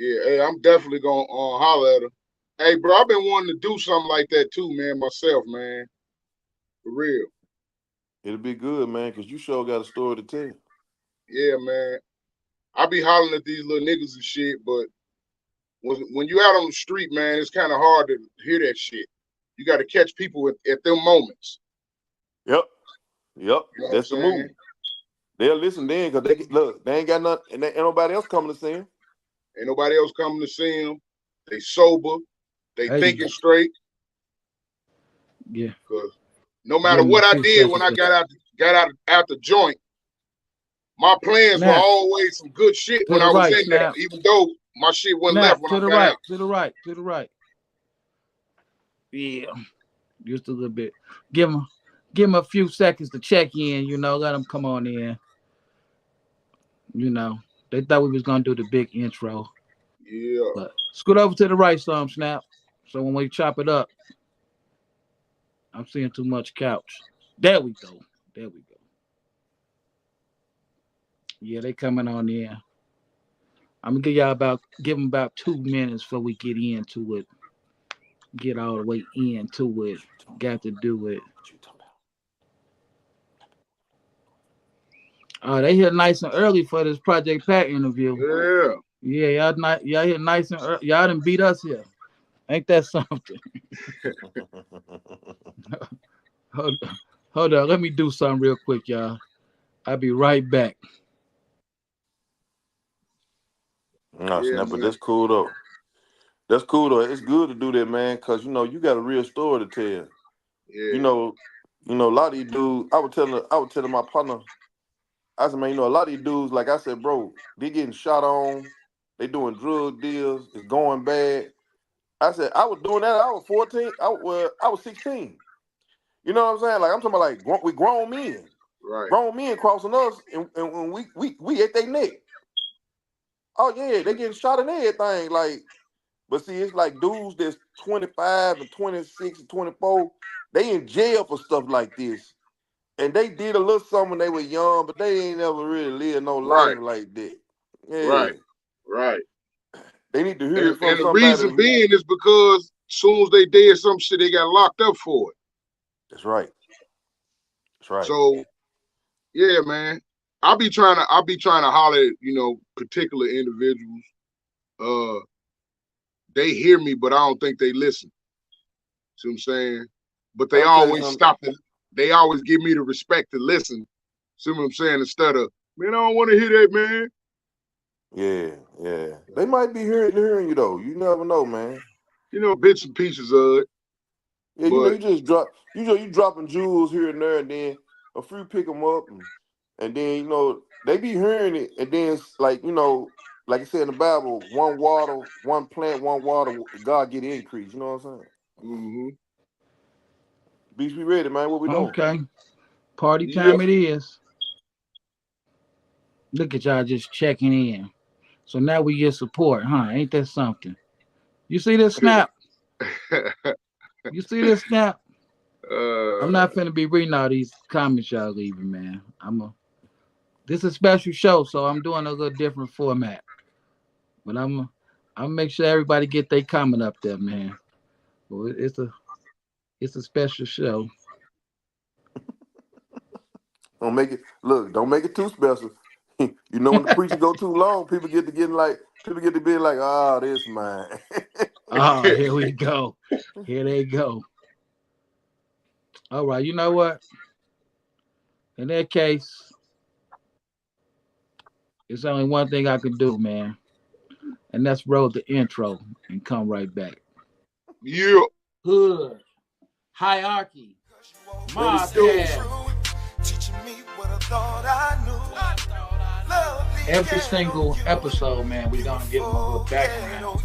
Yeah, hey, I'm definitely gonna holler at her. Hey, bro, I've been wanting to do something like that too, man, myself, man. For real. It'll be good, man, because you sure got a story to tell. Yeah, man. I be hollering at these little niggas and shit, but when you out on the street, man, it's kind of hard to hear that shit. You got to catch people at them moments. Yep. Yep. You know what I'm That's the saying? move. They'll listen then because look, they ain't got nothing, and ain't nobody else coming to see him. Ain't nobody else coming to see them. They sober. They Hey, thinking straight. yeah. Cause no Give matter him a what I few did when seconds I to got out the joint, my plans were snap always some good shit to when the I was right. in there, Snap, even though my shit wasn't snap left when I to the got right. out. To the right. To the right. Yeah, just a little bit. Give him a few seconds to check in. Let him come on in. You know, they thought we was gonna do the big intro, Yeah. but scoot over to the right some, Snap. So when we chop it up, I'm seeing too much couch. There we go. There we go. Yeah, they coming on in. I'm gonna give them about 2 minutes before we get into it. Get all the way into it. Got to do it. They here nice and early for this Project Pat interview. Yeah. Yeah, y'all here nice and early. Y'all done beat us here. Ain't that something? hold, hold on. Let me do something real quick, y'all. I'll be right back. No, Yeah, snap, but man. that's cool though. That's cool though. It's good to do that, man, because you got a real story to tell. You Yeah. know, a lot of these dudes. I was telling my partner. I said, man, a lot of these dudes, like I said, bro, they getting shot on. They doing drug deals. It's going bad. I said, I was doing that. I was 14. I was 16. You know what I'm saying? Like I'm talking about, like we grown men, Right. crossing us, and we at their neck. Oh yeah, they getting shot and everything. Like, but see, it's like dudes that's 25 and 26 and 24. They in jail for stuff like this. And they did a little something when they were young, but they ain't never really lived no life Right. like that. Right. Yeah. Right. They need to hear And it from the somebody reason who. being is because soon as they did some shit, they got locked up for it. That's right. That's right. So yeah, man. I'll be trying to holler at, particular individuals. Uh they hear me, but I don't think they listen. See what I'm saying? But they I'll tell you always something. they always give me the respect to listen. See what I'm saying? Instead of, man, I don't want to hear that, man. Yeah, yeah. They might be hearing you though. You never know, man. Bits and pieces of it. Yeah, But you just drop. You dropping jewels here and there, and then a few pick them up, and then they be hearing it, and then it's like like I said in the Bible, one water, one plant, one water, God get increase. You know what I'm saying? mhm. Beach, be ready, man. What we doing? Okay. Party Yeah. time it is. Look at y'all just checking in. So now we get support, huh? Ain't that something? You see this Snap? You see this Snap? I'm uh, not finna be reading all these comments y'all leaving, man. This is a special show, so I'm doing a little different format. But I'm make sure everybody get their comment up there, man. Well, it's a special show. Don't make it look. Don't make it too special. When the preacher go too long, people get to be like, oh, this man. Oh, here we go. Here they go. All right, you know what? In that case, it's only one thing I can do, man, and that's roll the intro and come right back. yeah. Hood, hierarchy, What it mob do? tab. Every single episode, man, we're gonna give them a little background.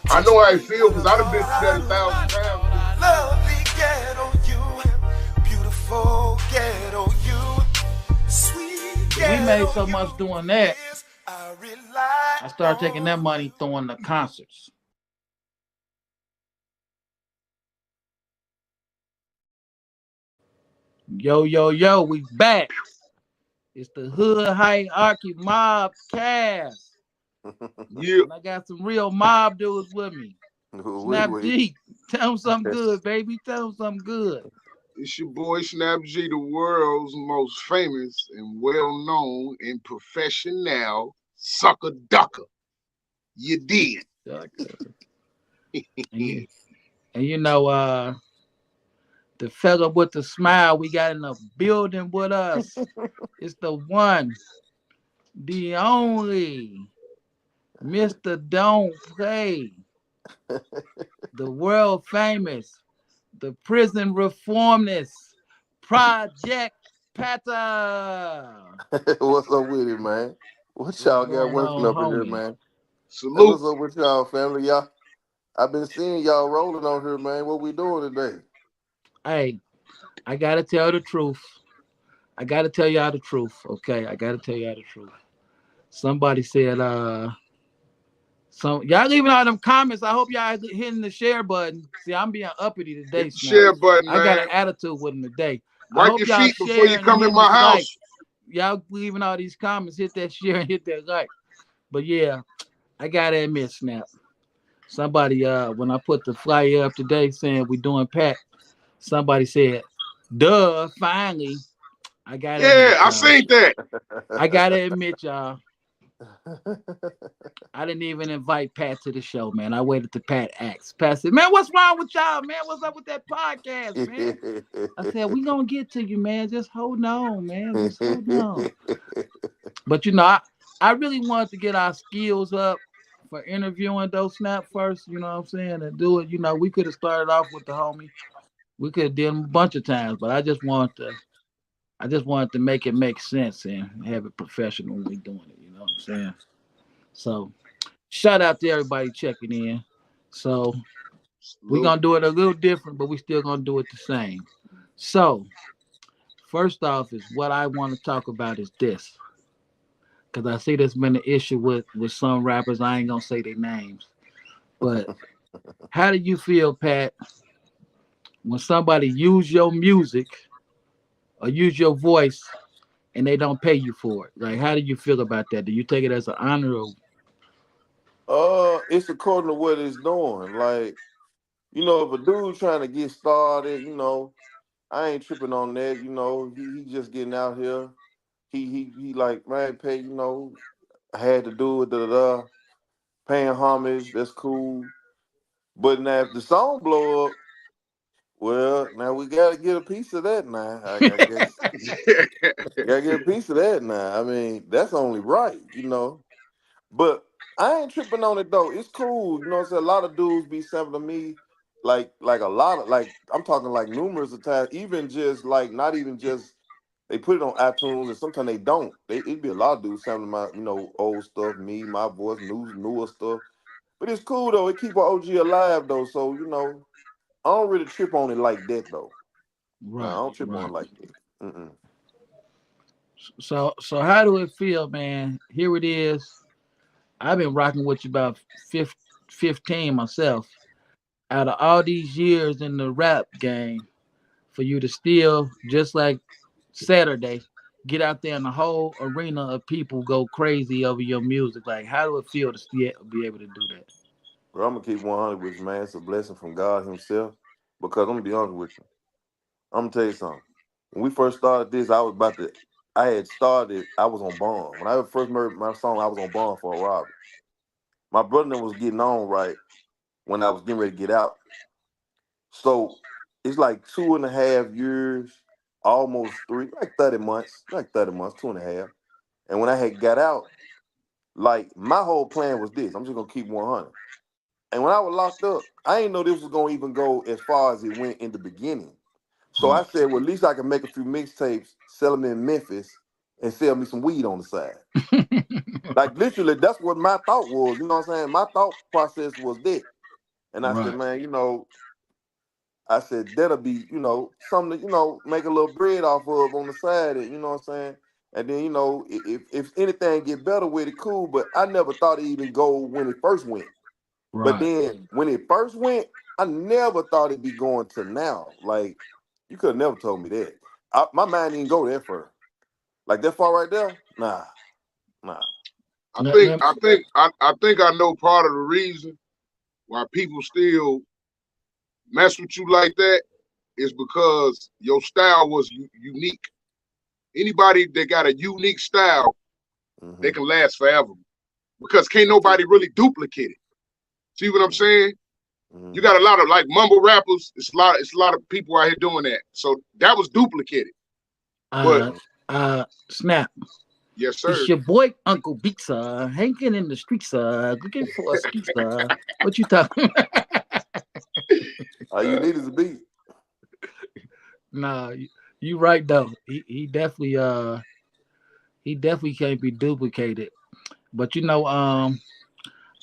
I know how I feel because I've been through that 1,000 times. Lovely ghetto you, beautiful ghetto you, sweet ghetto We made so much doing that. I I started taking that money throwing the concerts. Yo, yo, yo, we back. It's the Hood Hierarchy Mob Cast. Yeah, And I got some real mob dudes with me. Wait, Snap wait. G, tell them something good, baby. Tell them something good. it's your boy Snap G, the world's most famous and well known and professional sucker ducker. You did. And you know, the fella with the smile we got in the building with us. It's the one, the only Mr. Don't Play, the world famous, the prison reformist, Project Pata. What's up with it, man? What What's y'all got going working on, up in here, homie? man? Hey, Salute. what's up with y'all, family? Y'all, I've been seeing y'all rolling on here, man. What we doing today? Hey, I gotta tell the truth. I gotta tell y'all the truth, okay? I gotta tell y'all the truth. Somebody said, y'all leaving all them comments. I hope y'all hitting the share button. See, I'm being uppity Hit today, the Snap. share button, I got man. an attitude with them today. I Wipe hope your y'all feet before you sharing and come in hitting my this like. house. Y'all leaving all these comments, hit that share and hit that like. But yeah, I gotta admit, Snap. Somebody, when I put the flyer up today saying we doing Pat, somebody said, "Duh, finally." I gotta Yeah, admit, I y'all. seen that. I gotta admit, y'all. I didn't even invite Pat to the show, man. I waited to Pat ask. Pat said, "Man, what's wrong with y'all, man? What's up with that podcast, man?" I said, "We gonna get to you, man. Just hold on, man. Just hold on." But I really wanted to get our skills up for interviewing those Snap first. You know what I'm saying? And do it. We could have started off with the homie. We could have done them a bunch of times, but I just wanted to make it make sense and have it professional when we doing it. You know what I'm saying? So shout out to everybody checking in. So we're Salute. gonna do it a little different, but we still gonna do it the same. So first off is what I want to talk about is this. Cause I see there's been an issue with some rappers. I ain't gonna say their names. But how do you feel, Pat, when somebody use your music or use your voice and they don't pay you for it? Like how do you feel about that? Do you take it as an honor or It's according to what it's doing. Like, if a dude trying to get started, I ain't tripping on that. He just getting out here. He like, man, pay, I had to do it, da da da. Paying homage, that's cool. But now if the song blow up, well, now we gotta get a piece of that now. I guess gotta get a piece of that now. I mean, that's only right. But I ain't tripping on it though. It's cool. What I'm saying? A lot of dudes be sampling me like a lot of like I'm talking like numerous of times, even just like not even just they put it on iTunes and sometimes they don't. It'd be a lot of dudes sampling my, old stuff, me, my voice, newer stuff. But it's cool though. It keep our OG alive though. So, I don't really trip on it like that though. No, I right, don't trip on right. it like that. Mm-mm. So how do it feel, man? Here it is. I've been rocking with you about 15 myself. Out of all these years in the rap game, for you to still, just like Saturday, get out there and the whole arena of people go crazy over your music. Like, how do it feel to still be able to do that? Bro, I'm gonna keep 100 with you, man. It's a blessing from God Himself. Because I'm gonna be honest with you. I'm gonna tell you something. When we first started this, I had started, I was on bond. When I first made my song, I was on bond for a robbery. My brother was getting on right when I was getting ready to get out. So it's like 2.5 years, almost three, like 30 months, 2.5. And when I had got out, like my whole plan was this. I'm just gonna keep 100. And when I was locked up, I didn't know this was gonna even go as far as it went in the beginning. So I Right. said, well, at least I can make a few mixtapes, sell them in Memphis, and sell me some weed on the side. Like literally, that's what my thought was. You know what I'm saying? My thought process was that. And I said, Right. man, I said that'll be, something to, make a little bread off of on the side, and you know what I'm saying? And then, if anything get better with it, cool. But I never thought it even go when it first went. But Right. then when it first went, I never thought it'd be going to now. Like, you could have never told me that. My mind didn't go that far. Like that far right there? Nah. I think I know part of the reason why people still mess with you like that is because your style was unique. Anybody that got a unique style, they can last forever because can't nobody really duplicate it. See what I'm saying? You got a lot of like mumble rappers. It's a lot of people out here doing that. So that was duplicated. But Snap. yes, It's sir. your boy Uncle Beats, hanging in the streets, looking for a ski, What you talking about? All you need is a beat. Nah, you right though. He definitely can't be duplicated. But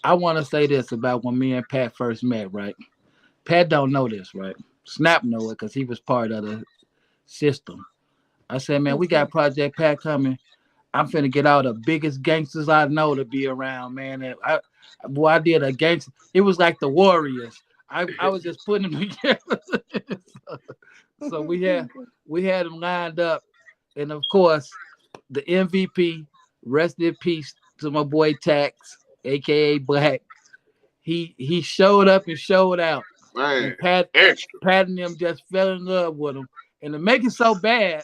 I want to say this about when me and Pat first met, right? Pat don't know this, right? Snap know it because he was part of the system. I said, man, we got Project Pat coming. I'm finna get all the biggest gangsters I know to be around, man. And I did a gangster. It was like the Warriors. I was just putting them together. so we had them lined up, and of course, the MVP. Rest in peace to my boy Tax, aka Black. He showed up and showed out, Man, and Pat extra. and them just fell in love with him. And to make it so bad,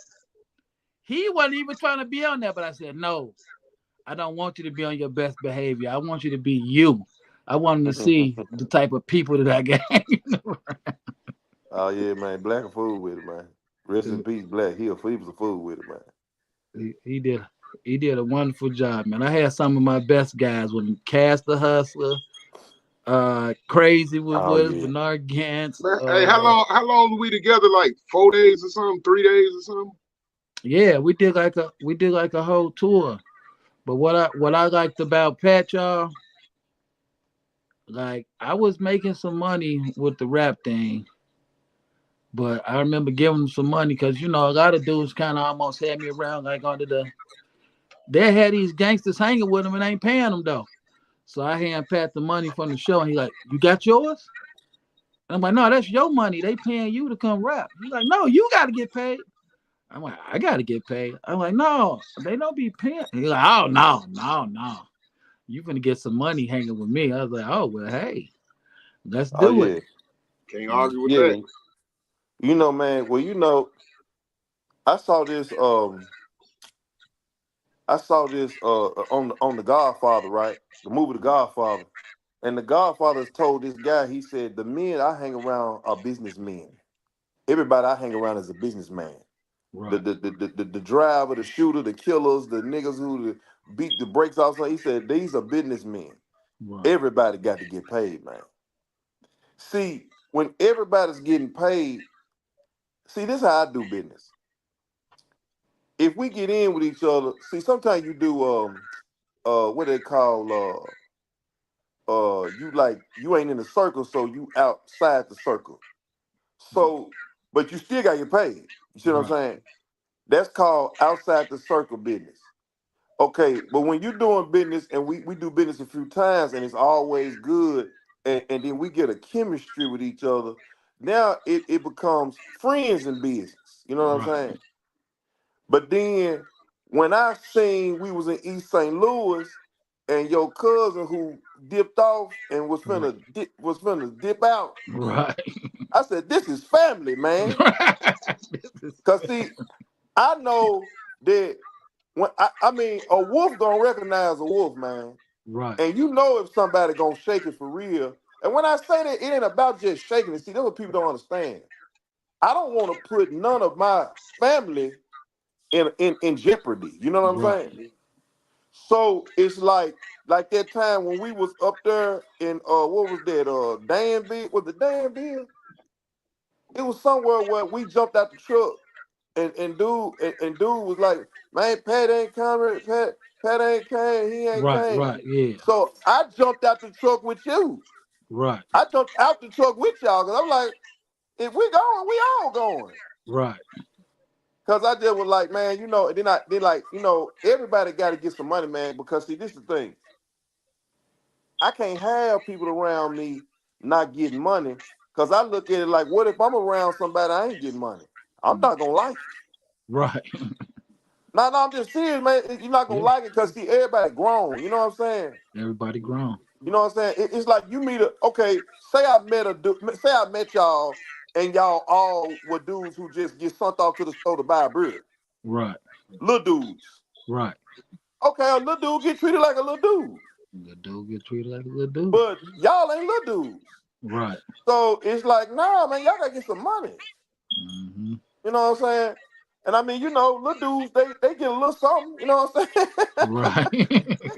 he wasn't even trying to be on there. But I said, no, I don't want you to be on your best behavior. I want you to be you. I want him to see the type of people that I got. Oh yeah, man. Black a fool with it, man. Rest in peace, Black. He was a fool with it, man. He did a wonderful job, man. I had some of my best guys with him. Cass the Hustler, Crazy was Oh with us, yeah. Bernard Gantz. Man, hey, how long were we together? Like 4 days or something, 3 days or something? Yeah, we did like a whole tour. But what I liked about Pat, y'all, like I was making some money with the rap thing, but I remember giving him some money because a lot of dudes kind of almost had me around like under the. They had these gangsters hanging with them and ain't paying them though. So I hand Pat the money from the show, and he like, "You got yours?" And I'm like, "No, that's your money. They paying you to come rap." He's like, "No, you got to get paid." I'm like, "I got to get paid." I'm like, "No, they don't be paying." He's like, "Oh no, you gonna get some money hanging with me." I was like, "Oh well, hey, let's Oh do it." yeah. Can't argue with that. Yeah. Man. Well, I saw this. I saw this on the Godfather, right? The movie The Godfather. And the Godfather told this guy, he said, the men I hang around are businessmen. Everybody I hang around is a businessman. The Right, the driver, the shooter, the killers, the niggas who beat the brakes off. So he said, these are businessmen. right, Everybody got to get paid, man. See, when everybody's getting paid, see, this is how I do business. If we get in with each other, see, sometimes you do what they call you ain't in the circle, so you outside the circle. So, but you still got your paid. You see what I'm right, saying? That's called outside the circle business. Okay, but when you're doing business and we do business a few times and it's always good, and then we get a chemistry with each other, now it becomes friends in business. You know what I'm right, saying? But then when I seen we was in East St. Louis and your cousin who dipped off and was finna dip out, right, I said, this is family, man. Cause see, I know that when I mean a wolf gonna recognize a wolf, man. right, And you know if somebody gonna shake it for real. And when I say that, it ain't about just shaking it. See, that's what people don't understand. I don't want to put none of my family in jeopardy. You know what I'm right, saying? So it's like that time when we was up there in what was that Danville? Was it Danville? It was somewhere where we jumped out the truck and dude was like, man, Pat ain't coming, Pat ain't came, he ain't right, came. right, yeah, So I jumped out the truck with you. right, I jumped out the truck with y'all because I'm like, if we going, we all going. right, Cause I just was like, man, and then like, everybody got to get some money, man. Because see, this is the thing. I can't have people around me not getting money. Cause I look at it like, what if I'm around somebody I ain't getting money? I'm not gonna like it. right. No, I'm just serious, man. You're not gonna like it because see, everybody grown. You know what I'm saying? Everybody grown. You know what I'm saying? It's like you meet a okay. Say I met a dude. Say I met y'all, and y'all all were dudes who just get sent off to the store to buy a beer. Right. Little dudes. Right. Okay, a little dude get treated like a little dude, The dude get treated like a little dude. but y'all ain't little dudes. Right. So it's like, nah, man, y'all gotta get some money. Mm-hmm. You know what I'm saying? And I mean, you know, little dudes, they get a little something. You know what I'm saying? Right.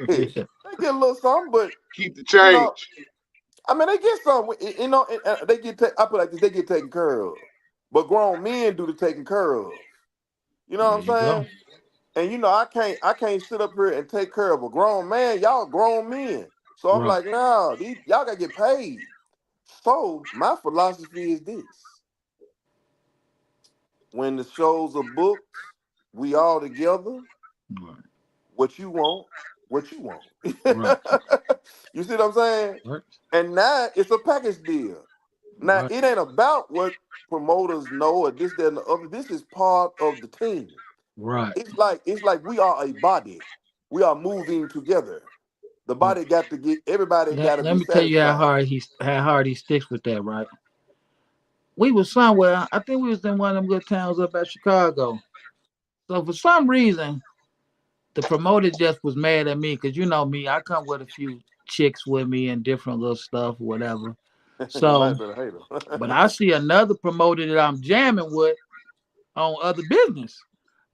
They get a little something, but Keep the you know, change. I mean, they get something. You know, they get. I put it like this: they get taken care of. But grown men do the taking care of. You know There what you I'm go. saying? And you know, I can't sit up here and take care of a grown man. Y'all grown men. So I'm Right. like, nah, y'all gotta get paid. So my philosophy is this: when the shows are booked, we all together. Right. What you want, what you want. Right. You see what I'm saying? Right. And now it's a package deal. Now Right. it ain't about what promoters know or this, that, and the other. This is part of the team. Right. It's like we are a body. We are moving together. The Well, body got to get everybody got to let be me tell you satisfied. how hard he sticks with that. Right. We was somewhere. I think we was in one of them good towns up at Chicago. So for some reason, the promoter just was mad at me because you know me. I come with a few chicks with me and different little stuff, whatever. You might So, have been a but I hater. see another promoter that I'm jamming with on other business.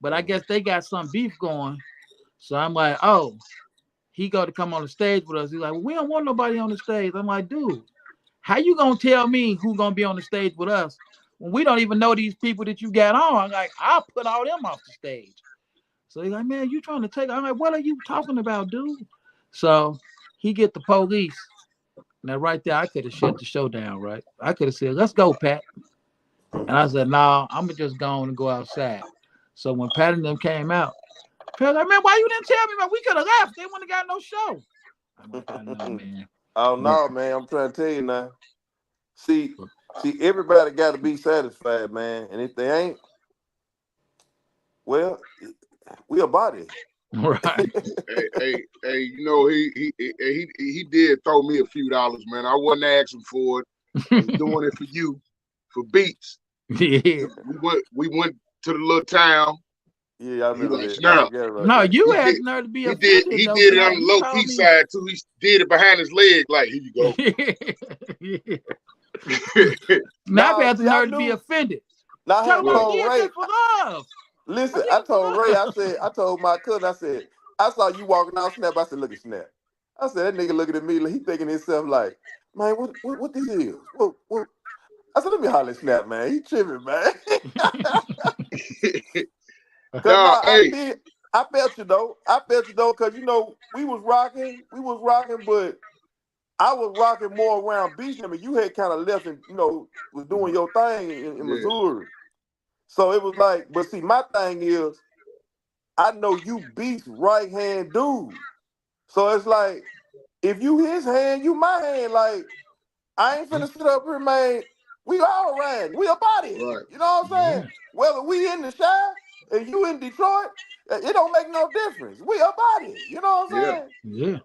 But I Mhm. guess they got some beef going. So I'm like, oh, he got to come on the stage with us. He's like, well, we don't want nobody on the stage. I'm like, dude, how you gonna tell me who gonna be on the stage with us when we don't even know these people that you got on? I'm like, I'll put all them off the stage. So he's like, man, you trying to take? I'm like, what are you talking about, dude? So he get the police. Now right there, I could have shut the show down. Right, I could have said, let's go, Pat. And I said, no, I'm gonna just go on and go outside. So when Pat and them came out, Pat like, man, why you didn't tell me, man? We could have left. They wouldn't have got no show. I'm like, I know, man. Oh But, no, man! I'm trying to tell you now. See, everybody got to be satisfied, man. And if they ain't, well, we a body. right. Hey, you know, he did throw me a few dollars, man. I wasn't asking for it. I was doing it for you, for beats. Yeah. We went to the little town. Yeah, I He remember like, that. I snap. forget about No, that. you He had did the nerve to be he did offended he though. did See, it on the you low told key me. side too. He did it behind his leg, like, here you go. Yeah. Now I Nah, had the see, I nerve to be knew. offended. Now I Tell had him I What? told did Ray. that for love. I Listen, did I it for told Ray. love. I told my cousin. I said, I saw you walking out Snap. I said, look at Snap. I said, that nigga looking at me. Like, he thinking to himself like, man, what this is? What? I said, let me holler at Snap, man. He tripping, man. Cause Nah, nah, hey, I felt you though. I felt you though, cause you know we was rocking, but I was rocking more around Beach. I mean, you had kind of left and you know was doing your thing in yeah, Missouri. So it was like, but see, my thing is, I know you Beast right hand dude. So it's like, if you his hand, you my hand. Like I ain't finna sit up here, man. We all riding. We a body. right, You know what I'm Yeah. saying? Whether we in the Shy and you in Detroit, it don't make no difference. We a body. You know what yeah, I'm Yeah.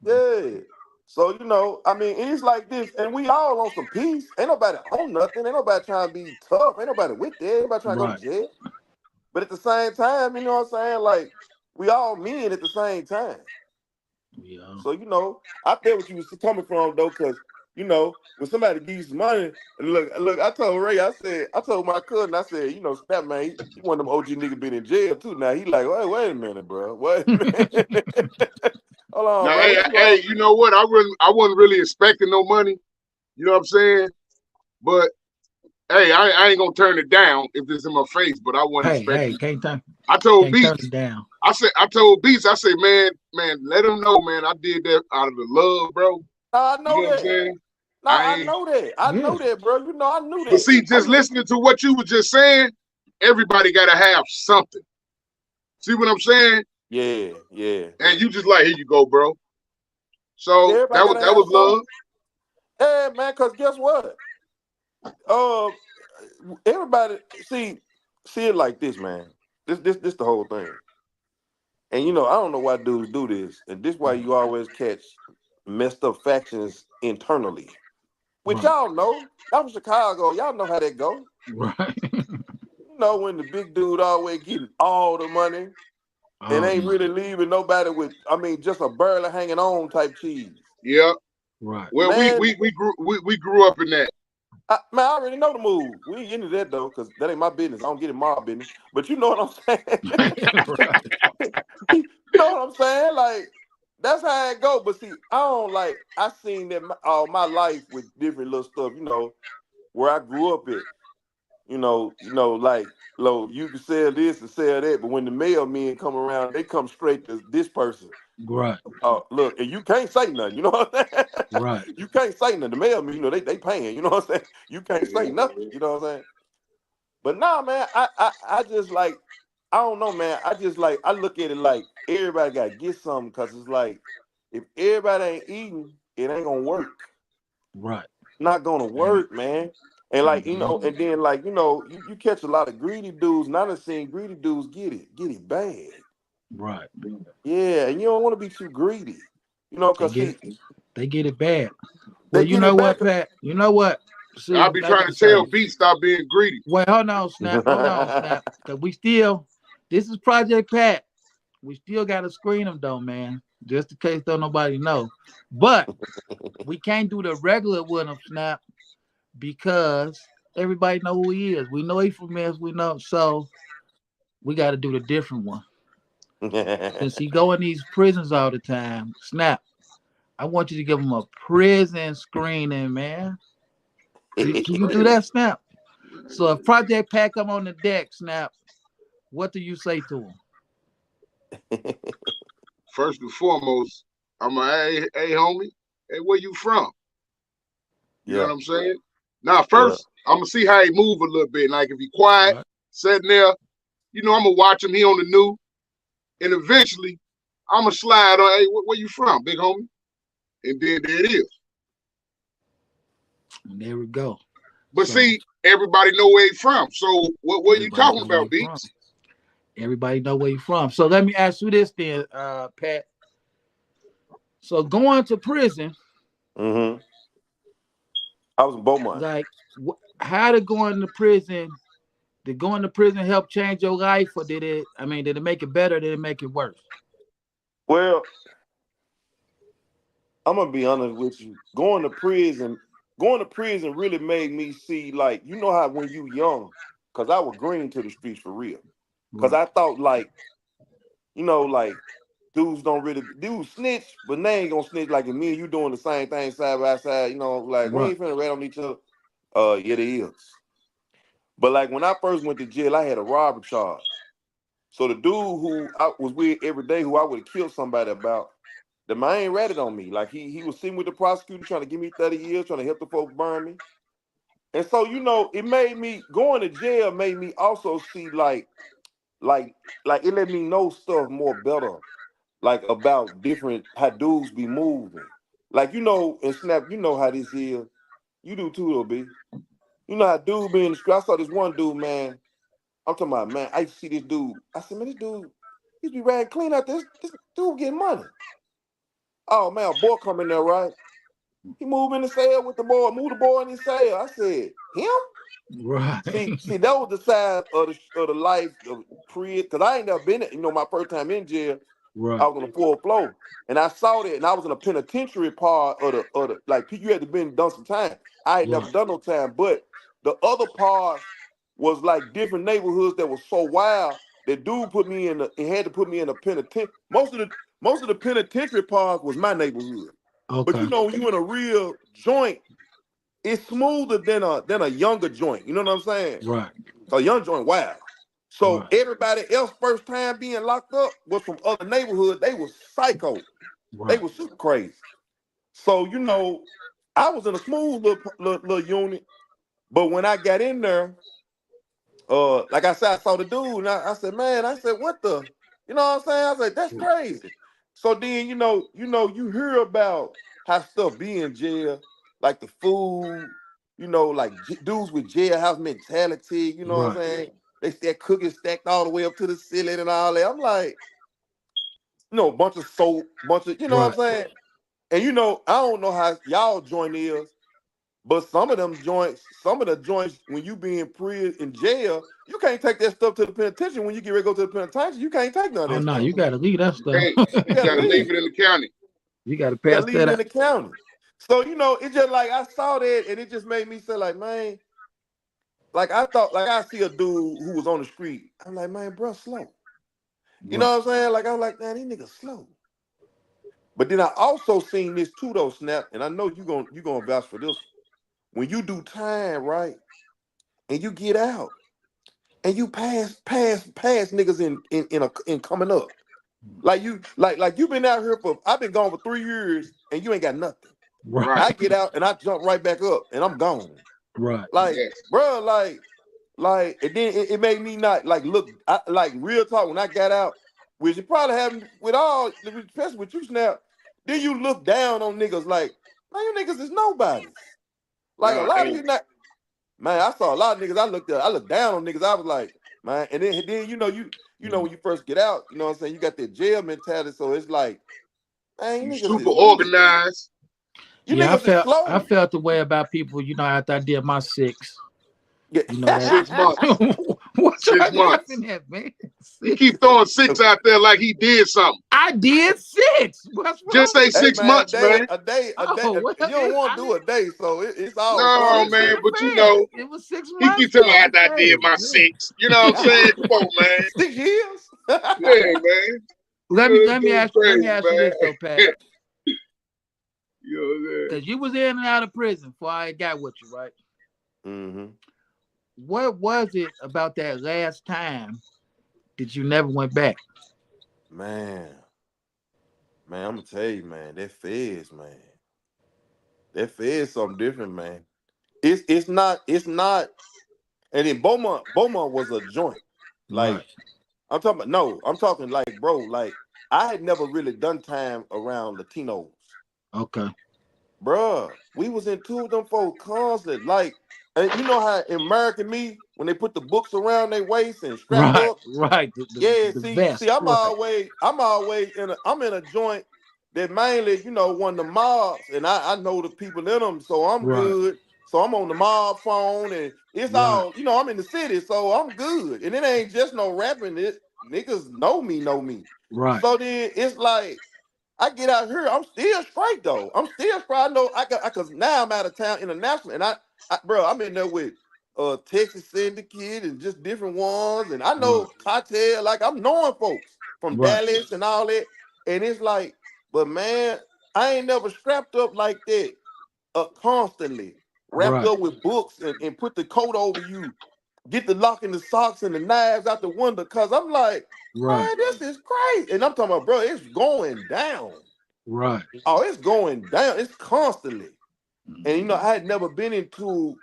saying? Yeah. So, you know, I mean, it's like this, and we all on some peace. Ain't nobody on nothing. Ain't nobody trying to be tough. Ain't nobody with that. Ain't nobody trying to go to Right. jail. But at the same time, you know what I'm saying? Like, we all men at the same time. Yeah. So, you know, I feel what you was coming from though, because you know, when somebody gives you some money, and look, I told Ray, I told my cousin, I said, you know, Snap man, he one of them OG niggas been in jail too. Now he like, wait a minute, bro. Wait a minute. Hold on, now, bro. hey, What you hey, on? you know what? I wasn't really expecting no money. You know what I'm saying? But hey, I ain't gonna turn it down if it's in my face. But I wasn't Hey, expecting. I told can't turn Beats. it down. I told Beats. I said, man, let him know, man. I did that out of the love, bro. Nah, I You know know what I'm that. saying? Nah, I I ain't. know that. I Yeah. know that, bro. You know, I knew But that. see, I just knew. listening to what you were just saying, everybody gotta have something. See what I'm saying? Yeah, yeah. And you just like, here you go, bro. Yeah, So everybody gotta that have was something. love. Yeah, man, cause guess what? Uh everybody see it like this, man. This the whole thing. And you know, I don't know why dudes do this, and this why you always catch messed up factions internally. Which Right. y'all know. Y'all from Chicago, y'all know how that go. Right. You know when the big dude always getting all the money and All the ain't money. really leaving nobody with, I mean, just a barely hanging on type cheese. Yeah. Right. Well, Man, we grew up in that. man, I already know the move. We ain't into that though, because that ain't my business. I don't get in my business. But you know what I'm Right. saying? You know what I'm saying? Like, that's how it go. But see, I don't like, I seen that all my life with different little stuff, you know, where I grew up at. Like, you can sell this and sell that, but when the mailmen come around, they come straight to this person. Right. Oh, look, and you can't say nothing. You know what I'm saying? Right. You can't say nothing. The mailman, you know, they paying. You know what I'm saying? You can't say nothing. You know what I'm saying? But nah, man, I just like, I don't know, man. I just like, I look at it like everybody got to get something, because it's like, if everybody ain't eating, it ain't gonna work. Right. Not gonna And work, man. And like, you know, and then like, you know, you catch a lot of greedy dudes, and I done seen greedy dudes get it bad. right. Yeah, and you don't want to be too greedy. You know, They cause get see, it. They get it bad. Well, they you get know it what, back. Pat? You know what? I See, be like trying you to tell say. B stop being greedy. Wait, hold on, Snap. Hold on, Snap. Cause we still. This is Project Pat. We still gotta screen them though, man. Just in case don't nobody know. But we can't do the regular with him, Snap, because everybody know who he is. We know he from this. We know, so we got to do the different one. Since he go in these prisons all the time, Snap. I want you to give him a prison screening, man. Can you do that, Snap? So if Project Pat come on the deck, Snap, what do you say to him? First and foremost, I'm a hey homie, hey, where you from? You know what Yeah, I'm saying? Now, yeah. first, I'm gonna see how he move a little bit. Like if he quiet, Right, sitting there, I'm gonna watch him. He on the new, and eventually, I'm gonna slide on. Hey, where you from, big homie? And then there it is. and there we go. But So see, everybody know where he from. So what are you everybody talking know where about, you from. Beats? Everybody know where you from. So let me ask you this then, Pat. So going to prison, Mm-hmm. I was in Beaumont. like, how to go into prison? Did going to prison help change your life, or did it? I mean, did it make it better? Or did it make it worse? Well, I'm gonna be honest with you. Going to prison really made me see, like, you know how when you young, cause I was green to the streets for real. Cause Right, I thought like, like dudes snitch, but they ain't gonna snitch like if me and you doing the same thing side by side, like we right, ain't finna rat on each other. Yeah, they is. But like when I first went to jail, I had a robbery charge. So the dude who I was with every day, who I would have killed somebody about, the man ain't ratted on me. Like he was sitting with the prosecutor trying to give me 30 years, trying to help the folks burn me. And so, it made me going to jail made me also see like like it let me know stuff more better, like about different how dudes be moving. Like and Snap, you know how this is. You do too, though, B. You know how dude be in the street. I saw this one dude, man. I'm talking about, man, I used to see this dude. I said, man, this dude, he used to be ragging clean out there. This dude getting money. Oh man, a boy come in there, right? He moved in the cell with the boy, moved the boy in his cell. I said, him? right, See, that was the side of the life of pre, because I ain't never been, my first time in jail, I right, was on the fourth floor. And I saw that, and I was in a penitentiary part of the like you had to been done some time. I ain't never right, done no time, but the other parts was like different neighborhoods that was so wild that dude put me in and had to put me in a penitentiary. Most of the penitentiary parts was my neighborhood. But okay, when you in a real joint, it's smoother than a younger joint. You know what I'm saying? right, So a young joint, wow. So right, everybody else first time being locked up was from other neighborhoods. They was psycho. They right, was super crazy. So I was in a smooth little unit, but when I got in there, like I said, I saw the dude, and I said, man, I said, what the, you know what I'm saying? I said, that's crazy. So then, you hear about how stuff be in jail, like the food, like dudes with jailhouse mentality, you know what I'm right, saying? They stack cookies stacked all the way up to the ceiling and all that. I'm like, bunch of soap, bunch of, you know what I'm Right. saying? And I don't know how y'all joint is, but some of the joints, when you be in jail, you can't take that stuff to the penitentiary. When you get ready to go to the penitentiary, you can't take none of Oh that no, stuff. you gotta leave that stuff. Hey, You you gotta gotta leave leave. it in the county. You gotta You gotta pass leave that it in out. the county. So, it's just like I saw that and it just made me say, like, man, like I thought, like I see a dude who was on the street. I'm like, man, bro, slow. You know Right. what I'm saying? Like, I was like, man, these niggas slow. But then I also seen this too, though, Snap, and I know you gonna vouch for this. When you do time, right, and you get out and you pass niggas in coming up. Like you been out here I've been gone for 3 years and you ain't got nothing. Right. Right. I get out and I jump right back up and I'm gone. Right. Like, Yes. bro, and then it made me not like look like real talk when I got out, which it probably happened with especially with you, Snap. Then you look down on niggas like, man, you niggas is nobodies. Like a Yeah. lot of And you not, man. I saw a lot of niggas. I looked down on niggas. I was like, man, and then when you first get out, you know what I'm saying, you got that jail mentality. So it's like, man, you you niggas super is weak. organized. You Yeah, I niggas is felt I slow. felt the way about people, after I did my 6. Yeah. That 6 months. what y'all 6 months. laughing at, man? He 6. keep throwing six out there like he did something. I did 6. What's Just wrong say with Hey you? 6 man, months, man. Oh, well, you don't want I to do mean, a day, so it's all No, fun, 6 man, in man. a but fast. It was 6 he keep months telling me though. after It's I did fast. my Yeah. six. You know what I'm saying? Come on, man. 6 years. Yeah, man. Let me This let me dude ask let me crazy, ask you this though, Pat. man. You know what I'm saying? Because you was in and out of prison before I got with you, right? hmm What was it about that last time that you never went back? Man, man, I'm gonna tell you, man, that feds something different, man. It's not, and then Beaumont was a joint. Right. Like I'm talking like, bro, like I had never really done time around Latinos. Okay. Bruh, we was in two of them folks constant. Like, and you know how in American Me, when they put the books around their waist and strap Right. up, Right. The the, yeah, the see, vest. Right. I'm always I'm in a joint that mainly, one of the mobs, and I know the people in them, so I'm Right. good. So I'm on the mob phone, and it's Right. all, I'm in the city, so I'm good. And it ain't just no rapping. It niggas know me. Right. So then it's like I get out here, I'm still straight though. I'm still straight. I know cause now I'm out of town international, and bro, I'm in there with Texas Syndicate and just different ones, and I Right. know Cartel, like I'm knowing folks from Right. Dallas and all that, and it's like, but man, I ain't never strapped up like that, constantly wrapped Right. up with books and put the coat over you, get the lock in the socks and the knives out the window, cause I'm like, Right. man, this is crazy, and I'm talking about, bro, it's going down. Right. Oh, it's going down. It's constantly. And Mhm. I had never been into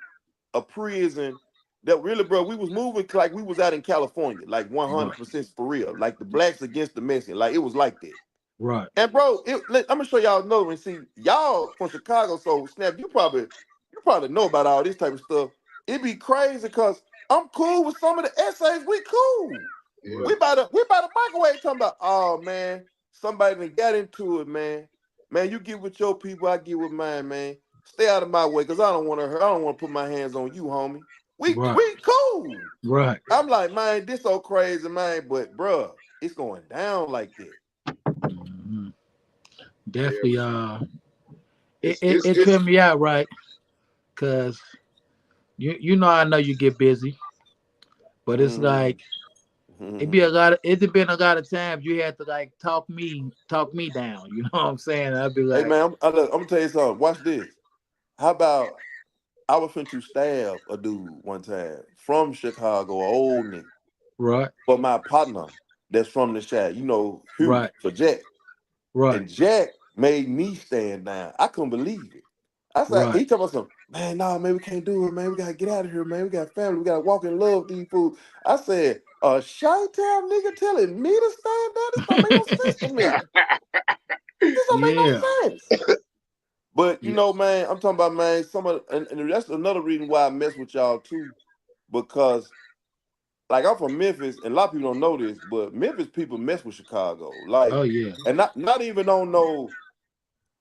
a prison that really, bro, we was moving like we was out in California, like Right. 100% for real. Like the blacks against the Mexicans. Like it was like that. Right. And bro, I'm gonna show y'all another one. See, y'all from Chicago, so Snap, you probably know about all this type of stuff. It'd be crazy because I'm cool with some of the essays. We cool. Yeah. We by the microwave talking about, oh man, somebody done got into it, man. Man, you get with your people, I get with mine, man. Stay out of my way, cause I don't want to put my hands on you, homie. We Right. we cool. Right. I'm like, man, this so crazy, man. But bruh, it's going down like that. Mhm. Yeah, Definitely. man. It, It's it it's it tripped it's me out, right? Cause I know you get busy, but it's Mhm. like it'd been a lot of times you had to like talk me down. You know what I'm saying? I'd be Hey like, man, I'm gonna tell you something. Watch this. How about I was finna stab a dude one time from Chicago, an old nigga. right, But my partner that's from the shack, Hugh right, for Jack. right, And Jack made me stand down. I couldn't believe it. I said, right, he told me something, man, nah, man, we can't do it, man. We gotta get out of here, man. We got family. We gotta walk in love with these fools. I said, a Chi-Town nigga telling me to stand down? This don't make no sense to me. This don't make yeah, no sense. But yeah, man, I'm talking about, man, and that's another reason why I mess with y'all too, because like I'm from Memphis, and a lot of people don't know this, but Memphis people mess with Chicago. Like, Oh yeah. and not even on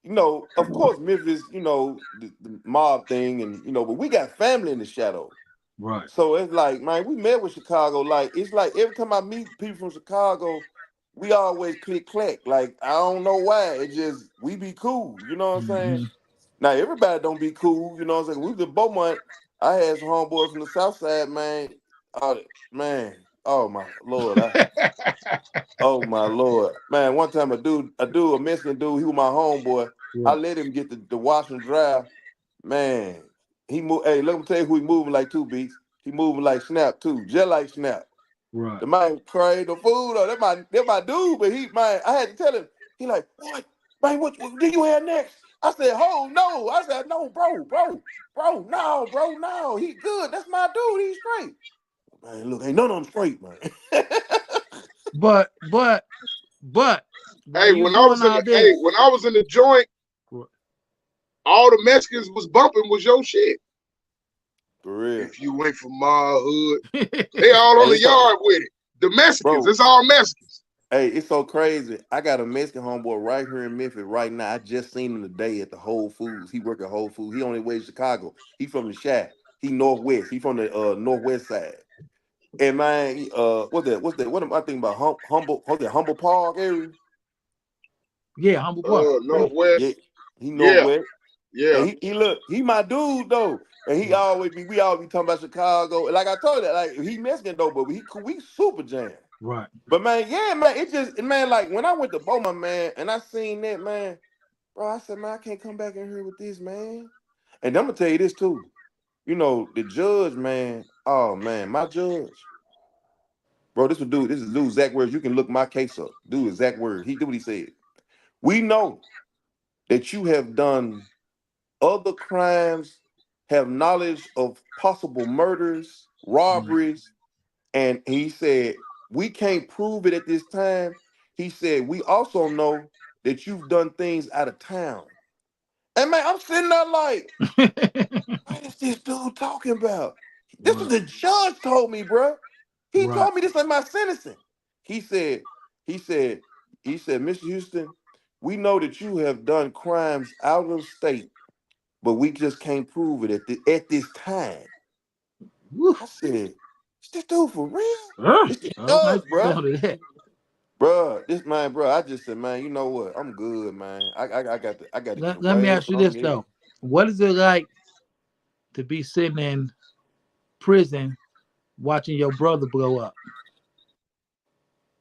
no, of course Memphis, the mob thing, and but we got family in the shadow. Right. So it's like, man, we met with Chicago. Like, it's like every time I meet people from Chicago, we always click clack. Like, I don't know why. It just we be cool. You know what I'm saying? Hmm. Now everybody don't be cool. You know what I'm saying? We was in Beaumont. I had some homeboys from the South Side, man. Oh man. Oh my Lord. Oh my Lord. Man, one time a Mexican dude, he was my homeboy. I Right. let him get the wash and dry. Man, he moved. Hey, let me tell you who he moving like two beats. He moving like Snap too, just like Snap. Right. The man crazy, the food, though. That my dude, but I had to tell him. He like, what? Man, what do you have next? I said, oh no. I said, no, bro, no. He good. That's my dude. He's straight. Man, look, ain't none of them straight, man. But while Hey, you when I doing was in all the this, joint, all the Mexicans was bumping was your shit. For real. If you went from my hood, they all on Hey, the it's so, yard with it. The Mexicans, bro. it's all Mexicans. Hey, it's so crazy. I got a Mexican homeboy right here in Memphis right now. I just seen him today at the Whole Foods. He work at Whole Foods. He on his way to Chicago. He from the Shack. He northwest. He from the northwest side. And man, what's that? What am I thinking about? Humble Park area? yeah, humble bar. Yeah. Yeah, Northwest. he Yeah, northwest. yeah. And he my dude though. And Right. we always be talking about Chicago. And like I told you, like he Mexican though, but we super jam. Right. But man, yeah, man, it just man, like when I went to Beaumont, man, and I seen that, man, bro, I said, man, I can't come back in here with this, man. And I'm gonna tell you this too. The judge, man, oh man, my judge, bro, this is dude Zach Words. You can look my case up. Dude, Zach Words. He did what he said. We know that you have done other crimes, have knowledge of possible murders, Right. robberies, and he said, we can't prove it at this time. He said, we also know that you've done things out of town. And man, I'm sitting there like, what is this dude talking about? This is Right. the judge told me, bro. He Right. told me this in my sentencing. He said, he said, Mr. Houston, we know that you have done crimes out of state, but we just can't prove it at this time. Woo. I said, is this dude for real? It's the Oh, I judge, bro. felt it. Bro, this man, bro. I just said, man, you know what? I'm good, man. I got to get Let me away ask you from this this. though. What is it like to be sitting in prison watching your brother blow up?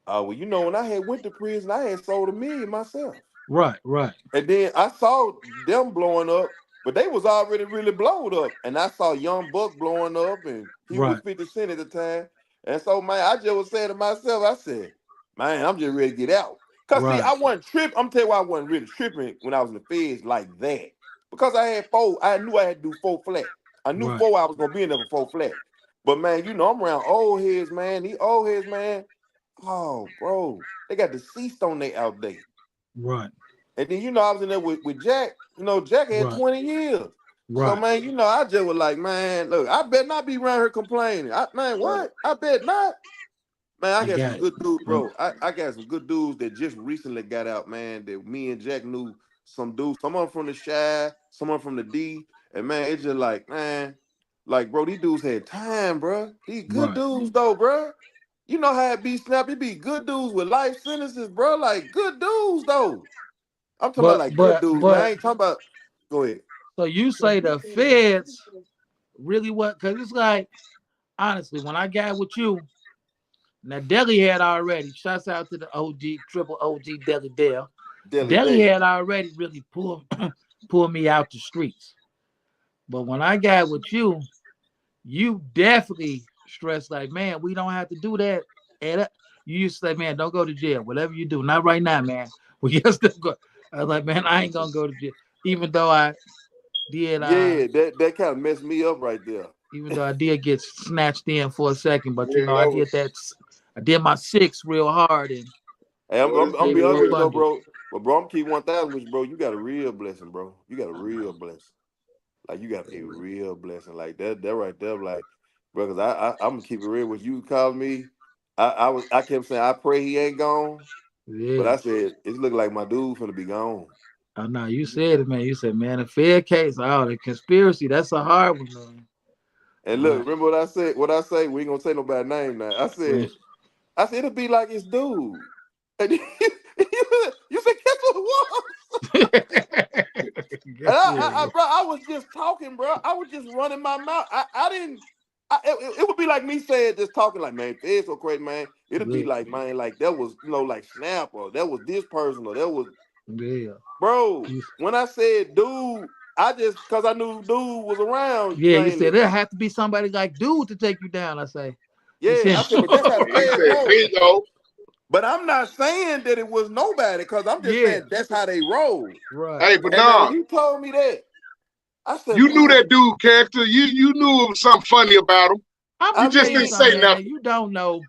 Well, when I had went to prison, I had sold 1 million myself. Right. Right. And then I saw them blowing up, but they was already really blowed up. And I saw Young Buck blowing up, and he was Right. 50 Cent at the time. And so, man, I just was saying to myself, I said, man, I'm just ready to get out. Because, see, Right. I wasn't tripping. I'm telling you why I wasn't really tripping when I was in the feds like that. Because I had four, I knew I had to do 4 flat. I knew Right. 4 I was going to be in there for 4 flat. But, man, I'm around old heads, man. These old heads, man, oh, bro, they got deceased on their outdate. Right. And then, I was in there with Jack. Jack had Right. 20 years. So, Right. man, I just was like, man, look, I bet not be around here complaining. Man, Right. what? I bet not. Man, I I got got some it. good dudes, Well, bro. I got some good dudes that just recently got out, man, that me and Jack knew some dudes. Some of them from the Shy, some of them from the D. And, man, it's just like, man, like, bro, these dudes had time, bro. These good right. dudes, though, bro. You know how it be, Snap. It be good dudes with life sentences, bro. Like, good dudes, though. I'm talking about But like good but dudes, man. I but ain't talking about. Go ahead. so you say the feds really what? Because it's like honestly, when I got with you, now Deli had already. Shouts out to the OG, triple OG Deli Dale. Daily Deli Day. had already really pulled me out the streets. But when I got with you, you definitely stressed like, man, we don't have to do that. And you used to say, man, don't go to jail. Whatever you do, not right now, man. We just don't go. I was like, man, I ain't gonna go to jail. Even though I did, Yeah, that kind of messed me up right there. even though I did get snatched in for a second, but Yeah, I that did was that. I did my six real hard and Hey, I'm, boy. I'm, This I'm gave be it dude honest up with you here. though, under. bro. But bro, I'm keep 1,000 with you, bro. You got a real blessing, bro. You got a real blessing. Like you got a real blessing. Like that right there. Like, bro. Cause I'm gonna keep it real with you. Call me. I kept saying I pray he ain't gone, but Yeah. I said it looked like my dude finna be gone. Oh no, you said it, man. You said, man, a fair case. Oh, the conspiracy. That's a hard one, man. And look, But remember what I said? What I say? We ain't gonna say nobody's name now. well, I said it'll be like his dude. And you said guess what it was? And guess what? bro, I was just talking, bro. I was just running my mouth. I didn't. It would be like me saying, just talking like, man, it's so crazy, man. It'd be Yeah, like, man, like that was, like Snap, or that was this person, or that was, yeah, bro. When I said dude, I just, cause I knew dude was around, yeah. You named said it. there have to be somebody like dude to take you down. I say. You Yeah, said, I said, but that's how the He feds said roll. bingo. But I'm not saying that it was nobody, cause I'm just yeah, saying that's how they roll. right. Hey, but And man, when nah, he told me that, I said, you knew man, that dude character. You knew it was something funny about him. I'm You I gonna just tell you didn't mean, say something, man. nothing. You don't know.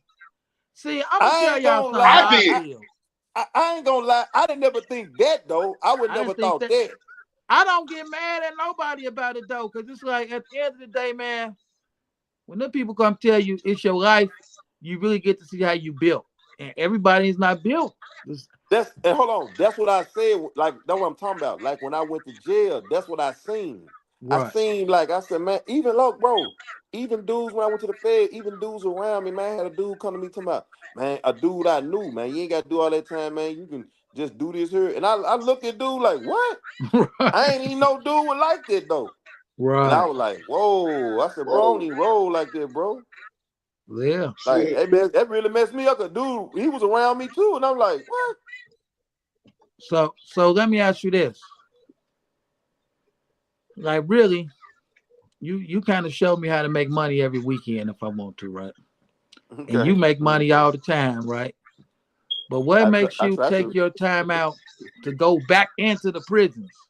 See, I'm gonna I tell ain't y'all gonna something how I I lie. did. feel. I ain't gonna lie. I didn't never think that though. I would I never didn't think thought that. that. I don't get mad at nobody about it though, cause it's like at the end of the day, man, when the people come tell you it's your life, you really get to see how you built. And everybody is not built. And hold on. That's what I said. Like that's what I'm talking about. Like when I went to jail, that's what I seen. I Right. seen like I said, man. Even look, bro. Even dudes when I went to the Fed, even dudes around me, man. I had a dude come to me talking about, man, a dude I knew, man. You ain't got to do all that time, man. You can just do this here. And I looked at dude like, what? I ain't even know dude was like that though. And I Right. was like, whoa. I said, bro, I don't Whoa, even roll like that, bro. Yeah. Like, shit. hey man, that really messed me up. Cause dude, he was around me too, and I'm like, what? So let me ask you this. Like really, you kind of show me how to make money every weekend if I want to, right? And you Okay, make money all the time, right? But what makes I you try take to. your time out to go back into the prisons?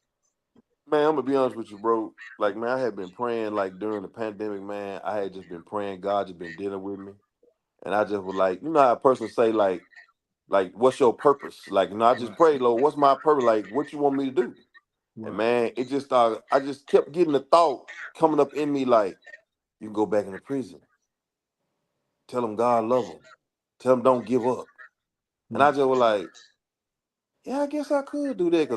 Man, I'm gonna be honest with you, bro. Like, man, I had been praying like during the pandemic, man. I had just been praying. God just been dealing with me, and I just was like, you know how a person say like, what's your purpose? Like, I just Right. prayed, Lord, what's my purpose? Like, what you want me to do? And Right. man, it just started. I just kept getting the thought coming up in me, like, you can go back into prison. Tell them God love them. Tell them don't give up. And I Right. just was like, yeah, I guess I could do that